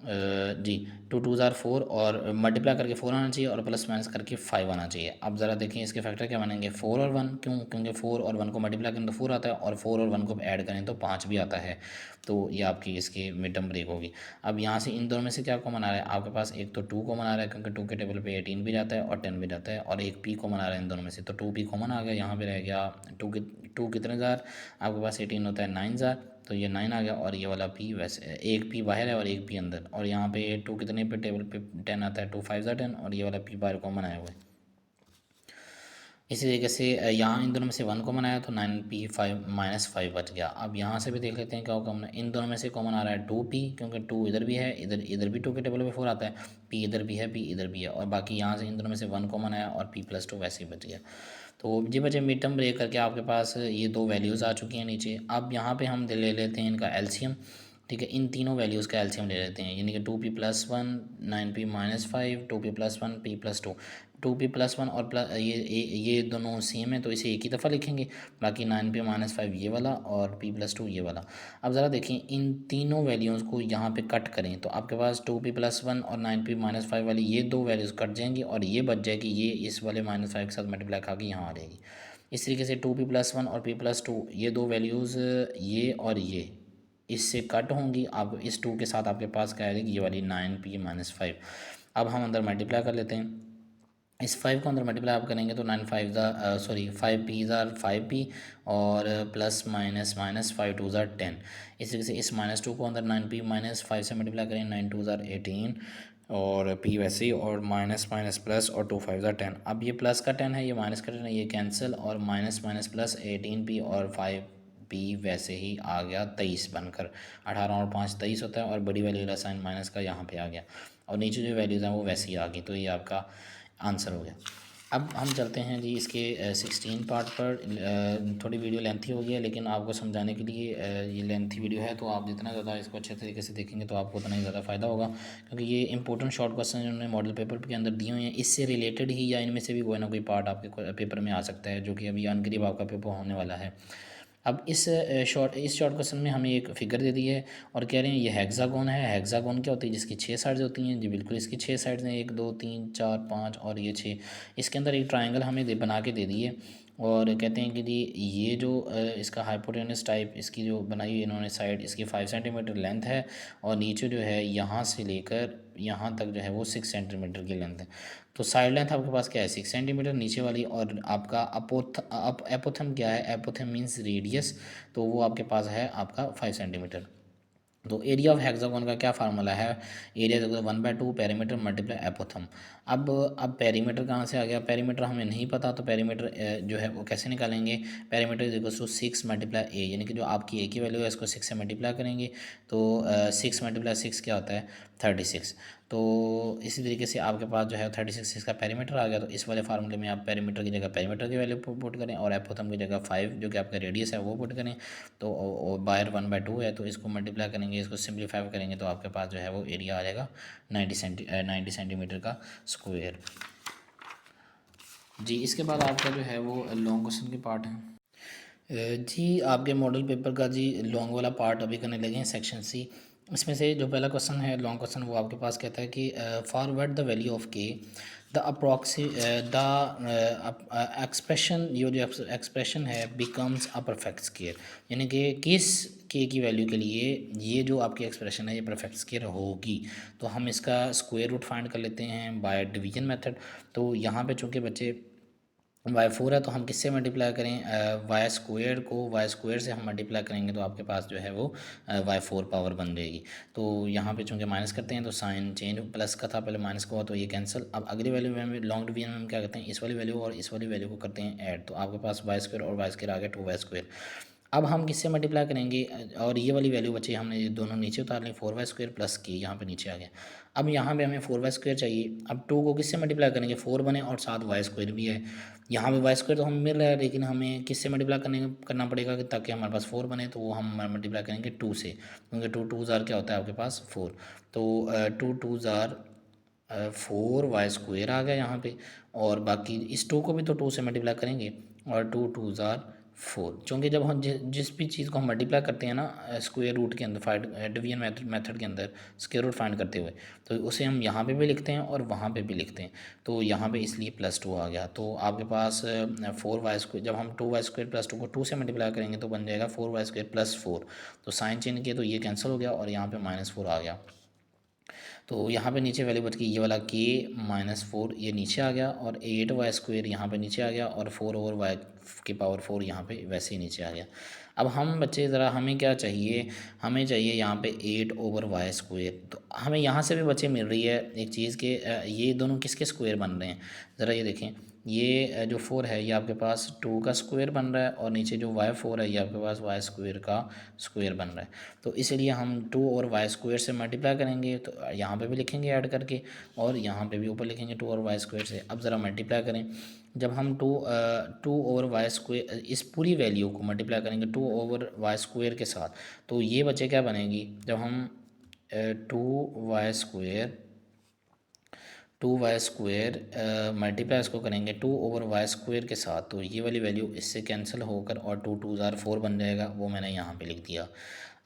जी 2 2 ज़ार 4, और मल्टीप्लाई करके 4 आना चाहिए और प्लस माइनस करके 5 आना चाहिए। अब ज़रा देखें इसके फैक्टर क्या बनेंगे, 4 और 1, क्यों, क्योंकि 4 और 1 को मल्टीप्लाई करें तो 4 आता है और 4 और 1 को ऐड करें तो 5 भी आता है। तो ये आपकी इसकी मिड टर्म ब्रेक होगी। अब यहाँ से इन दोनों में से क्या कॉमन आ रहा है, आपके पास एक तो 2 कॉमन आ रहा है क्योंकि 2 के टेबल पे 18 भी जाता है और 10 भी जाता है, और एक पी कॉमन आ रहा है इन दोनों में से, तो 2 पी कॉमन आ गया। यहाँ पे रह गया 2 कितने ज़ार, आपके पास 18 होता है 9 ज़ार, तो ये 9 आ गया, और ये वाला पी वैसे एक पी बाहर है और एक पी अंदर, और यहाँ पे 2 कितने पे टेबल पे 10 आता है, 2 5 ज़ार 10, और ये वाला पी बाहर कॉमन आया हुआ है। इसी तरीके से यहाँ इन दोनों में से 1 कॉमन आया तो 9p5 -5 बच गया। अब यहाँ से भी देख लेते हैं क्या कॉमन है, इन दोनों में से कॉमन आ रहा है 2p, क्योंकि 2 इधर भी है, इधर इधर भी 2 के टेबल पे 4 आता है, p इधर भी है, p इधर भी है, और बाकी यहाँ से इन दोनों में से 1 कॉमन आया और p+2 वैसे ही बच गया। तो जी बच्चे मिड टर्म ब्रेक करके आपके पास ये दो वैल्यूज़ आ चुकी हैं नीचे। अब यहाँ पे हम ले लेते हैं इनका एलसीएम, ठीक है। इन तीनों वैल्यूज़ का एलसीएम ले लेते हैं, यानी कि 2p+1 9p-5 2p+1 p+2 2p+1 और प्लस ये दोनों सेम है तो इसे एक ही दफ़ा लिखेंगे, बाकी 9p-5 ये वाला और p+2 ये वाला। अब ज़रा देखें इन तीनों वैल्यूज़ को यहाँ पे कट करें तो आपके पास 2p+1 और 9p-5 वाली ये दो वैल्यूज़ कट जाएंगी और ये बच जाएगी, ये इस वाले -5 के साथ मल्टीप्लाई खा के यहाँ आ जाएगी। इस तरीके से 2p+1 और p+2 ये दो वैल्यूज़ ये और ये इससे कट होंगी। अब इस 2 के साथ आपके पास क्या आएगी, ये वाली 9p-5। अब हम अंदर मल्टीप्लाई कर लेते हैं। इस 5 को अंदर मल्टीप्लाई आप करेंगे तो 5p और प्लस माइनस माइनस 5 2 10। इस तरीके से इस -2 को अंदर 9p-5 से मल्टीप्लाई करें, 9 2 18 और p वैसे ही और माइनस माइनस प्लस और 2 5 10। अब ये प्लस का 10 है, ये माइनस का 10 है, ये कैंसिल और माइनस माइनस प्लस 18p और 5p वैसे ही आ गया 23 बनकर। 18 और 5 23 होता है और बड़ी वैल्यू वाला साइन माइनस का यहाँ पे आ गया और नीचे जो वैल्यूज़ हैं वो वैसे ही आ गई। तो ये आपका आंसर हो गया। अब हम चलते हैं जी इसके 16 पार्ट पर। थोड़ी वीडियो लेंथी हो गई है लेकिन आपको समझाने के लिए ये लेंथी वीडियो है, तो आप जितना ज़्यादा इसको अच्छे तरीके से देखेंगे तो आपको उतना ही ज़्यादा फ़ायदा होगा, क्योंकि ये इंपॉर्टेंट शॉर्ट क्वेश्चन उन्होंने मॉडल पेपर के अंदर दिए हुए हैं। इससे रिलेटेड ही या इनमें से भी कोई ना कोई पार्ट आपके पेपर में आ सकता है, जो कि अभी अनकरीब आपका पेपर होने वाला है। अब इस शॉर्ट क्वेश्चन में हमें एक फिगर दे दी है और कह रहे हैं ये हेक्सागोन है। हेक्सागोन क्या होती है, जिसकी 6 साइड्स होती हैं। जी बिल्कुल, इसकी 6 साइड्स हैं, 1 2 3 4 5 और ये 6। इसके अंदर एक ट्रायंगल हमें बना के दे दी है और कहते हैं कि जी ये जो इसका हाइपोटेनस टाइप इसकी जो बनाई हुई इन्होंने साइड, इसकी 5 सेंटीमीटर लेंथ है और नीचे जो है यहाँ से लेकर यहाँ तक जो है वो 6 सेंटीमीटर की लेंथ है। तो साइड लेंथ आपके पास क्या है 6 सेंटीमीटर नीचे वाली, और आपका एपोथम क्या है, एपोथम मीन्स रेडियस, तो वो आपके पास है आपका 5 सेंटीमीटर। तो एरिया ऑफ हेक्सागोन का क्या फार्मूला है, एरिया 1/2 पेरीमीटर मल्टीप्लाई एपोथम। अब पेरीमीटर कहाँ से आ गया, पेरीमीटर हमें नहीं पता, तो पेरीमीटर जो है वो कैसे निकालेंगे। Perimeter is equal to 6 multiply A, यानी कि जो आपकी ए की वैल्यू है इसको 6 से मल्टीप्लाई करेंगे तो 6 मल्टीप्लाई 6 क्या होता है 36। तो इसी तरीके से आपके पास जो है 36 इसका पेरीमीटर आ गया। तो इस वाले फार्मूले में आप पेरीमीटर की जगह पेरीमीटर की वैल्यू पुट करें और एपोथम की जगह 5 जो कि आपका रेडियस है वो पुट करें। तो बायर 1/2 है तो इसको मल्टीप्लाई करेंगे, इसको सिंप्लीफाई करेंगे तो आपके पास जो है वो एरिया आ जाएगा 90 सेंटीमीटर का स्क्वायर। जी इसके बाद आपका जो है वो लॉन्ग क्वेश्चन के पार्ट है। जी आपके मॉडल पेपर का जी लॉन्ग वाला पार्ट अभी करने लगे हैं, सेक्शन सी। इसमें से जो पहला क्वेश्चन है लॉन्ग क्वेश्चन, वो आपके पास कहता है कि फॉरवर्ड द वैल्यू ऑफ के द एक्सप्रेशन, ये जो एक्सप्रेशन है बिकम्स अ परफेक्ट स्क्वायर, यानी कि किस के की वैल्यू के लिए ये जो आपकी एक्सप्रेशन है ये परफेक्ट स्क्वायर होगी। तो हम इसका स्क्वायर रूट फाइंड कर लेते हैं बाय डिवीजन मेथड। तो यहाँ पे चूँकि बच्चे y4 है तो हम किससे मल्टीप्लाई करें, वाई स्क्वायर को वाई स्क्वायर से हम मल्टीप्लाई करेंगे तो आपके पास जो है वो y4 पावर बन जाएगी। तो यहाँ पे चूँकि माइनस करते हैं तो साइन चेंज, प्लस का था पहले माइनस का हुआ तो ये कैंसिल। अब अगली वैल्यू में हम लॉन्ग डिवीजन में हम क्या करते हैं, इस वाली वैल्यू और इस वाली वैल्यू को करते हैं ऐड, तो आपके पास वाई स्क्वायर और वाई स्क्वायर आ गया 2y²। अब हम किससे मल्टीप्लाई करेंगे, और ये वाली वैल्यू बची, हमने ये दोनों नीचे उतार ली 4y² प्लस के यहाँ पे नीचे आ गया। अब यहाँ पे हमें 4y² चाहिए। अब 2 को किससे मल्टीप्लाई करेंगे, 4 बने और साथ y² भी है। यहाँ पे y² तो हमें मिल रहा है लेकिन हमें किससे मल्टीप्लाई करना पड़ेगा कि ताकि हमारे पास 4 बने, तो वो हम मल्टीप्लाई करेंगे 2 से, क्योंकि 2 2 ज़ार क्या होता है आपके पास 4। तो 2 2 ज़ार 4y² आ गया यहाँ पे, और बाकी इस 2 को भी तो 2 से मल्टीप्लाई करेंगे और 2 2 ज़ार 4। चूँकि जब हम जिस भी चीज़ को हम मल्टीप्लाई करते हैं ना स्क्वायर रूट के अंदर डिवीजन मेथड के अंदर स्क्वायर रूट फाइंड करते हुए, तो उसे हम यहाँ पे भी लिखते हैं और वहाँ पे भी लिखते हैं। तो यहाँ पे इसलिए +2 आ गया। तो आपके पास 4y², जब हम 2y² + 2 को 2 से मल्टीप्लाई करेंगे तो बन जाएगा 4y² + 4। तो साइन चेंज किया तो ये कैंसिल हो गया और यहाँ पे -4 आ गया। तो यहाँ पे नीचे वैल्यू बच गई ये वाला k -4, ये नीचे आ गया, और 8y² यहाँ पे नीचे आ गया, और 4/y4 यहाँ पे वैसे ही नीचे आ गया। अब हम बच्चे ज़रा हमें क्या चाहिए, हमें चाहिए यहाँ पे 8/y²। तो हमें यहाँ से भी बच्चे मिल रही है एक चीज़ के ये दोनों किसके स्क्वायर बन रहे हैं, ज़रा ये देखें। ये जो 4 है ये आपके पास 2 का स्क्वायर बन रहा है, और नीचे जो y4 है ये आपके पास y² का स्क्वायर बन रहा है। तो इसीलिए हम 2 और y² से मल्टीप्लाई करेंगे, तो यहाँ पे भी लिखेंगे ऐड करके, और यहाँ पे भी ऊपर लिखेंगे 2 और y² से। अब ज़रा मल्टीप्लाई करें, जब हम टू ओवर वाई स्क्वेयर इस पूरी वैल्यू को मल्टीप्लाई करेंगे टू ओवर वाई स्क्वेयर के साथ, तो ये बच्चे क्या बनेगी, जब हम टू वाई स्क्वेयर मल्टीप्लाई इसको करेंगे टू ओवर वाई स्क्वेयर के साथ, तो ये वाली वैल्यू इससे कैंसिल होकर और टू टू ज़ार फोर बन जाएगा, वो मैंने यहाँ पे लिख दिया।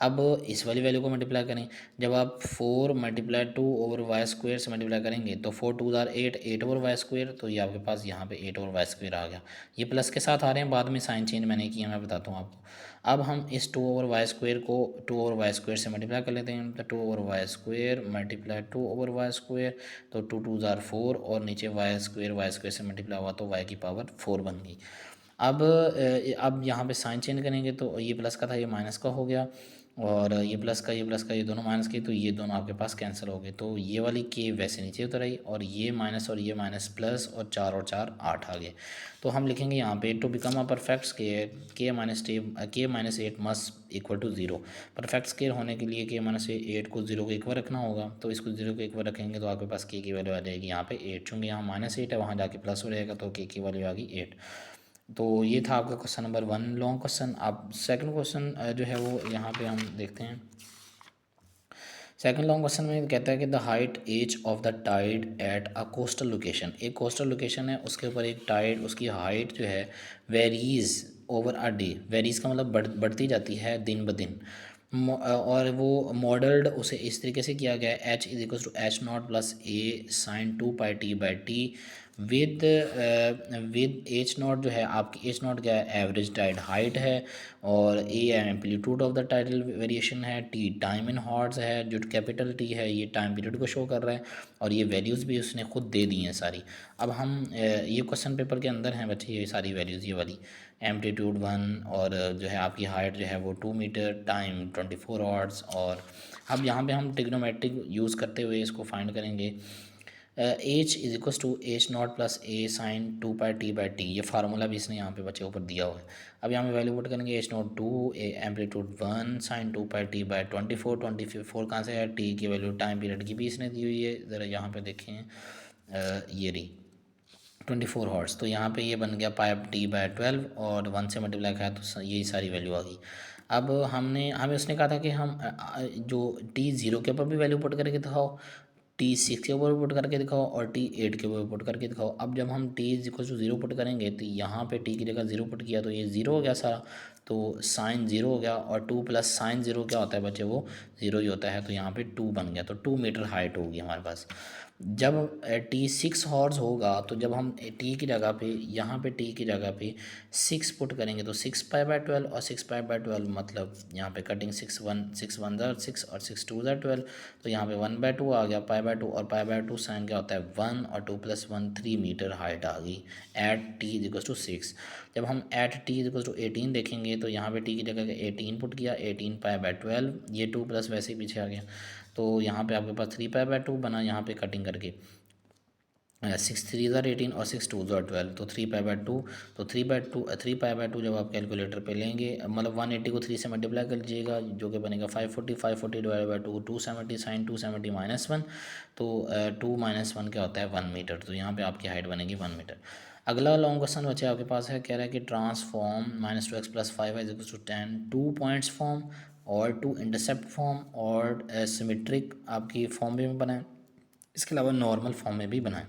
अब इस वाली वैल्यू को मल्टीप्लाई करें, जब आप four multiply two over y square से मल्टीप्लाई करेंगे तो फोर टू ज़ार eight, eight over y square, तो ये आपके पास यहाँ पे एट ओवर वाई स्क्वेयर आ गया। ये प्लस के साथ आ रहे हैं, बाद में साइन चेंज मैंने किया, मैं बताता हूँ आपको। अब हम इस टू ओवर वाई स्क्वेयर को टू ओवर वाई स्क्वेयर से मल्टीप्लाई कर लेते हैं, तो two over y square multiply two over y square, तो टू टू ज़ार फोर और नीचे वाई स्क्वेयर से मल्टीप्लाई हुआ तो वाई की पावर फोर बन गई। अब यहाँ पे साइन चेंज करेंगे तो ये प्लस का था ये माइनस का हो गया, और ये प्लस का ये दोनों माइनस के, तो ये दोनों आपके पास कैंसिल हो गए, तो ये वाली के वैसे नीचे उतर आई और ये माइनस प्लस और चार आठ आ गए। तो हम लिखेंगे यहाँ पे to become a perfect square K minus eight must equal to zero. Perfect square होने के लिए के माइनस एट को ज़ीरो को इक्वल रखना होगा, तो इसको ज़ीरो को इक्वल रखेंगे तो आपके पास के की वैल्यू आ जाएगी यहाँ पे एट, चूँकि यहाँ माइनस एट है वहाँ जाके प्लस हो जाएगा, तो के की वैल्यू आ गई एट। तो ये था आपका question number one long question. अब सेकंड क्वेश्चन जो है वो यहाँ पे हम देखते हैं। सेकंड लॉन्ग क्वेश्चन में कहता है कि the height h of the tide at a coastal location, एक कोस्टल लोकेशन है उसके ऊपर एक टाइड, उसकी हाइट जो है varies over a day, varies का मतलब बढ़ती जाती है दिन ब दिन, और वो मॉडल्ड उसे इस तरीके से किया गया है h is equal to h nought plus a sine two pi t by t with h nought जो है आपकी एच नॉट क्या है, एवरेज टाइड हाइट है, और A amplitude of the tidal variation है, टी टाइम इन हॉर्स है, जो कैपिटल टी है ये टाइम पीरियड को शो कर रहा है, और ये वैल्यूज़ भी उसने खुद दे दी हैं सारी। अब हम ये क्वेश्चन पेपर के अंदर हैं बच्चे ये सारी वैल्यूज़, ये वाली एम्पलीट्यूड वन, और जो है आपकी हाइट जो है वो 2 मीटर, टाइम 24 आवर्स, और अब यहाँ पे हम ट्रिग्नोमेट्रिक यूज़ करते हुए इसको फाइंड करेंगे। H is equals to h nought plus a sine two pi t by t, ये फार्मूला भी इसने यहाँ पे बच्चे ऊपर दिया हुआ है। अब यहाँ पे वैल्यू पुट करेंगे h nought two a amplitude one sine two pi t by 24 कहाँ से है, टी की वैल्यू टाइम पीरियड की भी इसने दी हुई है, ज़रा यहाँ पे देखें ये रही 24 हॉर्स, तो यहाँ पे ये बन गया पाई टी बाई 12 और 1 से मल्टीप्लाई किया तो यही सारी वैल्यू आ गई। अब हमें उसने कहा था कि हम जो टी ज़ीरो के ऊपर भी वैल्यू पुट करके दिखाओ, टी सिक्स के ऊपर पुट करके दिखाओ, और टी एट के ऊपर पुट करके दिखाओ। अब जब हम t is equal to zero put करेंगे तो यहाँ पे टी की जगह ज़ीरो पुट किया तो ये ज़ीरो हो गया सारा, तो साइन ज़ीरो हो गया, और टू प्लस साइन ज़ीरो क्या होता है बच्चे, वो ज़ीरो ही होता है, तो यहाँ पे टू बन गया, तो 2 मीटर हाइट होगी हमारे पास। जब टी सिक्स हॉर्स होगा तो जब हम टी की जगह पे यहाँ पे टी की जगह पे सिक्स पुट करेंगे तो 6 पाई बाई 12, और 6 पाई बाई 12 मतलब यहाँ पे कटिंग सिक्स वन ज़ार सिक्स और सिक्स टू ज़ार 12, तो यहाँ पे 1/2 आ गया पाई बाई 2, और पाई बाई 2 साइन क्या होता है 1, और 2 + 1 3 मीटर हाइट आ गई at t is equal to 6। जब हम at t is equal to 18 देखेंगे तो यहाँ पे टी की जगह 18 पुट किया, 18 पाई बाई 12, ये 2 प्लस वैसे ही पीछे आ गया, तो यहाँ पे आपके पास 3 पाई बाई 2 बना, यहाँ पे कटिंग करके 6 3 ज़ार 18 और 6 2 ज़ार 12, तो 3 पाई बाई 2, तो 3 पाई बाई 2 जब आप कैलकुलेटर पे लेंगे मतलब 180 को 3 से मल्टीप्लाई कर लीजिएगा जो कि बनेगा 540 डिवाइड बाई 2 270 साइन 270 -1, तो 2 - 1 क्या होता है 1 मीटर, तो यहाँ पे आपकी हाइट बनेगी 1 मीटर। अगला लॉन्ग क्वेश्चन बच्चे आपके पास है, कह रहा है कि transform -2x + 5y is equal to 10 2 points form और 2 इंटरसेप्ट फॉर्म और सिमेट्रिक आपकी फॉर्म में बनाए, इसके अलावा नॉर्मल फॉर्म में भी बनाएं।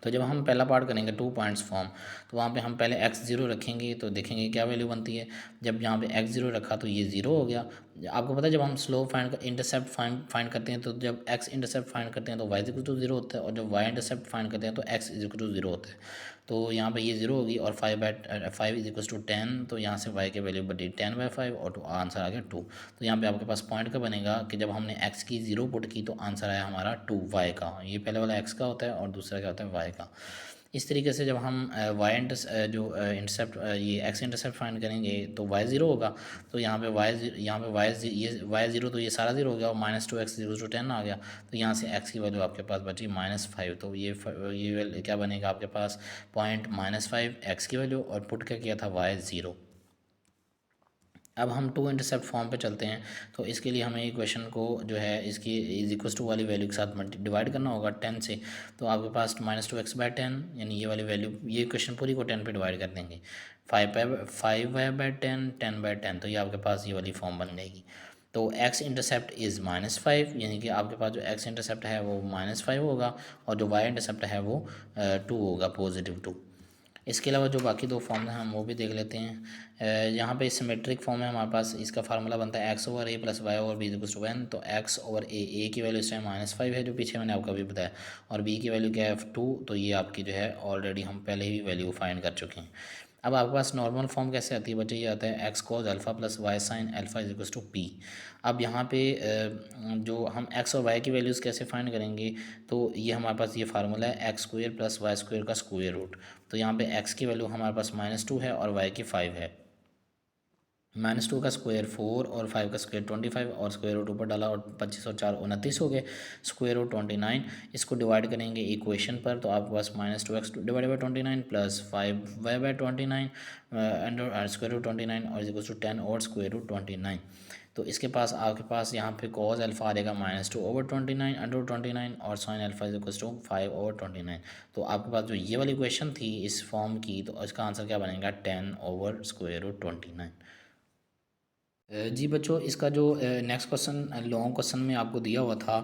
तो जब हम पहला पार्ट करेंगे 2 पॉइंट्स फॉर्म, तो वहाँ पे हम पहले x0 रखेंगे तो देखेंगे क्या वैल्यू बनती है। जब यहाँ पे x0 रखा तो ये ज़ीरो हो गया। आपको पता है जब हम स्लोप इंटरसेप्ट फाइंड करते हैं तो जब x इंटरसेप्ट फाइंड करते हैं तो y इक्वल टू ज़ीरो होता है, और जब y इंटरसेप्ट फाइंड करते हैं तो x इक्वल टू ज़ीरो होता है। तो यहाँ पे ये ज़ीरो होगी, और 5 इज इक्वल टू 10, तो यहाँ से y की वैल्यू बढ़ी 10/5 और आंसर आ गया 2। तो यहाँ पे आपके पास पॉइंट का बनेगा कि जब हमने x की ज़ीरो पुट की तो आंसर आया हमारा 2 y का, ये पहले वाला x का होता है और दूसरा क्या होता है y का। इस तरीके से जब हम इंटरसेप्ट ये एक्स इंटरसेप्ट फाइंड करेंगे तो वाई ज़ीरो होगा, तो यहाँ पे वाई ज़ीरो तो ये सारा ज़ीरो हो गया, और -2x = 10 आ गया, तो यहाँ से x की वैल्यू आपके पास बची -5, तो ये क्या बनेगा आपके पास पॉइंट -5 x की वैल्यू, और पुट क्या किया था y ज़ीरो। अब हम टू इंटरसेप्ट फॉर्म पे चलते हैं। तो इसके लिए हमें इक्वेशन को जो है इसकी इज इक्वल टू वाली वैल्यू के साथ डिवाइड करना होगा 10 से। तो आपके पास -2x/10 यानी ये वाली वैल्यू, ये इक्वेशन पूरी को 10 पे डिवाइड कर देंगे। 5y/10 10/10, तो ये आपके पास ये वाली फॉर्म बन जाएगी। तो x इंटरसेप्ट इज़ -5, यानी कि आपके पास जो x इंटरसेप्ट है वो -5 होगा और जो y इंटरसेप्ट है वो 2 होगा, +2। इसके अलावा जो बाकी दो फॉर्म हैं हम वो भी देख लेते हैं। यहाँ पे सिमेट्रिक फॉर्म है हमारे पास, इसका फार्मूला बनता है x/a + y/b = 1। तो x/a की वैल्यू इस टाइम -5 है जो पीछे मैंने आपको अभी बताया, और b की वैल्यू क्या है 2। तो ये आपकी जो है ऑलरेडी हम पहले ही वैल्यू फाइंड कर चुके हैं। अब आपके पास नॉर्मल फॉर्म कैसे आती है बच्चे, ये आता है x cos alpha + y sin alpha = p। अब यहाँ पे जो हम x और y की वैल्यूज़ कैसे फाइंड करेंगे, तो ये हमारे पास ये फार्मूला है x² + y² का स्क्वायर रूट। तो यहाँ पे x की वैल्यू हमारे पास -2 है और y की 5 है। -2 का स्क्वायर 4 और 5 का स्क्वायर 25, और स्क्वायर रूट ऊपर डाला और 25 और 4 29 हो गए, स्क्वायर रूट 29। इसको डिवाइड करेंगे इक्वेशन पर, तो आपके पास -2x divided by 29 + 5y/29 under square root 29 और = 10 और स्क्वायर रूट 29। तो इसके पास आपके पास यहाँ पे cos अल्फ़ा आ जाएगा -2/29 अंडर 29 और sin अल्फ़ा = 5/29। तो आपके पास जो ये वाली इक्वेशन थी इस फॉर्म की, तो इसका आंसर क्या बनेगा 10/√29। जी बच्चों, इसका जो नेक्स्ट क्वेश्चन लॉन्ग क्वेश्चन में आपको दिया हुआ था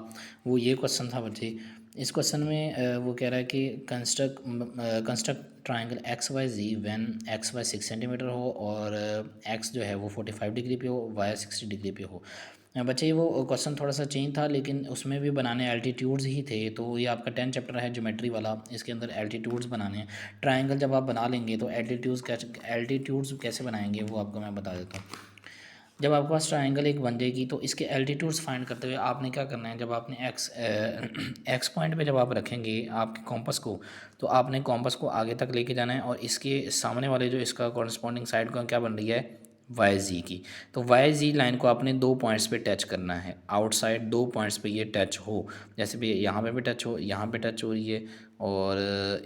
वो ये क्वेश्चन था बच्चे। इस क्वेश्चन में वो कह रहा है कि construct triangle XYZ when XY 6 centimetre हो और X जो है वो 45 डिग्री पे हो, Y 60 डिग्री पे हो। बच्चे वो क्वेश्चन थोड़ा सा चेंज था, लेकिन उसमें भी बनाने एल्टीट्यूड्स ही थे। तो ये आपका 10 चैप्टर है ज्योमेट्री वाला, इसके अंदर एल्टीट्यूड्स बनाने हैं। ट्राइंगल जब आप बना लेंगे तो एल्टीट्यूड्स कैसे बनाएंगे वो आपको मैं बता देता हूँ। जब आपके पास ट्राइंगल एक बन जाएगी तो इसके एल्टीट्यूड्स फाइंड करते हुए आपने क्या करना है, जब आपने एक्स पॉइंट पे जब आप रखेंगे आपके कॉम्पस को, तो आपने कॉम्पस को आगे तक लेके जाना है और इसके सामने वाले जो इसका कॉरस्पॉन्डिंग साइड का क्या बन रही है YZ की, तो YZ लाइन को आपने 2 पॉइंट्स पे टच करना है। आउटसाइड 2 पॉइंट्स पे ये टच हो, जैसे भी यहाँ पे भी टच हो, यहाँ पे टच हो रही है और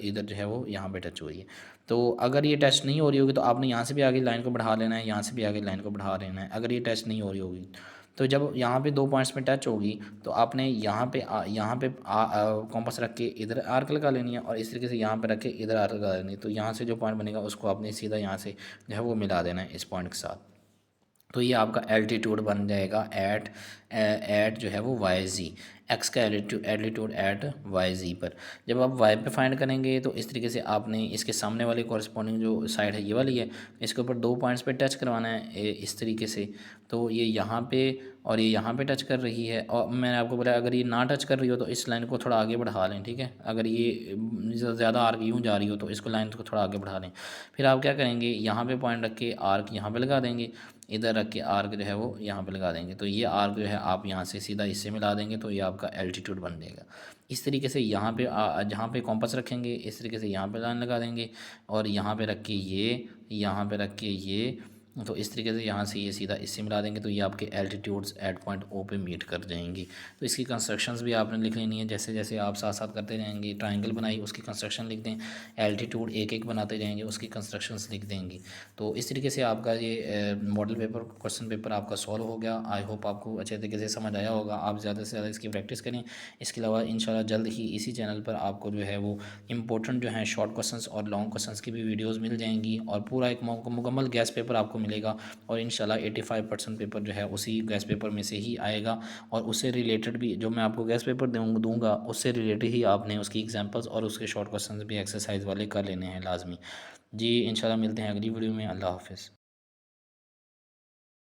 इधर जो है वो यहाँ पे टच हो रही है। तो अगर ये टच नहीं हो रही होगी तो आपने यहाँ से भी आगे लाइन को बढ़ा लेना है, यहाँ से भी आगे लाइन को बढ़ा लेना है। अगर ये टच नहीं हो रही होगी तो जब यहाँ पे 2 पॉइंट्स में टच होगी तो आपने यहाँ पे कॉम्पस रख के इधर आर्क लगा लेनी है और इस तरीके से यहाँ पे रख के इधर आर्क लगा लेनी है। तो यहाँ से जो पॉइंट बनेगा उसको आपने सीधा यहाँ से जो है वो मिला देना है इस पॉइंट के साथ। तो ये आपका एल्टीट्यूड बन जाएगा एट जो है वो YZ, एक्स का एल्टीट्यूड एट YZ पर। जब आप y पे फाइंड करेंगे तो इस तरीके से आपने इसके सामने वाले कॉरस्पॉन्डिंग जो साइड है ये वाली है, इसके ऊपर 2 पॉइंट्स पे टच करवाना है इस तरीके से। तो ये यहाँ पे और ये यहाँ पे टच कर रही है, और मैंने आपको बोला अगर ये ना टच कर रही हो तो इस लाइन को थोड़ा आगे बढ़ा लें, ठीक है। अगर ये ज़्यादा आर्क यूँ जा रही हो तो इसको लाइन को थोड़ा आगे बढ़ा लें। फिर आप क्या करेंगे, यहाँ पे पॉइंट रख के आर्क यहाँ पे लगा देंगे, इधर रख के आर्क जो है वो यहाँ पे लगा देंगे। तो ये आर्क जो है आप यहाँ से सीधा इससे मिला देंगे तो ये आपका एल्टीट्यूड बन जाएगा। इस तरीके से यहाँ पे जहाँ पे कॉम्पस रखेंगे इस तरीके से यहाँ पे लाइन लगा देंगे और यहाँ पे रख के ये, यहाँ पे रख के ये, तो इस तरीके से यहाँ से ये सीधा इससे मिला देंगे तो ये आपके एल्टीट्यूड्स एट पॉइंट O पे मीट कर जाएंगी। तो इसकी कंस्ट्रक्शंस भी आपने लिख लेनी है, जैसे जैसे आप साथ साथ करते रहेंगे। ट्राइंगल बनाई उसकी कंस्ट्रक्शन लिख दें, एल्टीट्यूड एक एक बनाते जाएंगे उसकी कंस्ट्रक्शंस लिख देंगे। तो इस तरीके से आपका ये मॉडल पेपर क्वेश्चन पेपर आपका सॉल्व हो गया। आई होप आपको अच्छे तरीके से समझ आया होगा। आप ज़्यादा से ज़्यादा इसकी प्रैक्टिस करें। इसके अलावा इंशाल्लाह जल्द ही इसी चैनल पर आपको जो है वो इंपॉर्टेंट जो है शॉर्ट क्वेश्चंस और लॉन्ग क्वेश्चंस की भी वीडियोज़ मिल जाएंगी और पूरा एक मुकम्मल गैस पेपर आपको मिलेगा। और इंशाल्लाह 85% पेपर जो है उसी गैस पेपर में से ही आएगा और उससे रिलेटेड भी जो मैं आपको गैस पेपर दूंगा उससे रिलेटेड ही आपने उसकी एग्जांपल्स और उसके शॉर्ट क्वेश्चंस भी एक्सरसाइज वाले कर लेने हैं लाजमी। जी इंशाल्लाह मिलते हैं अगली वीडियो में। अल्लाह हाफिज़।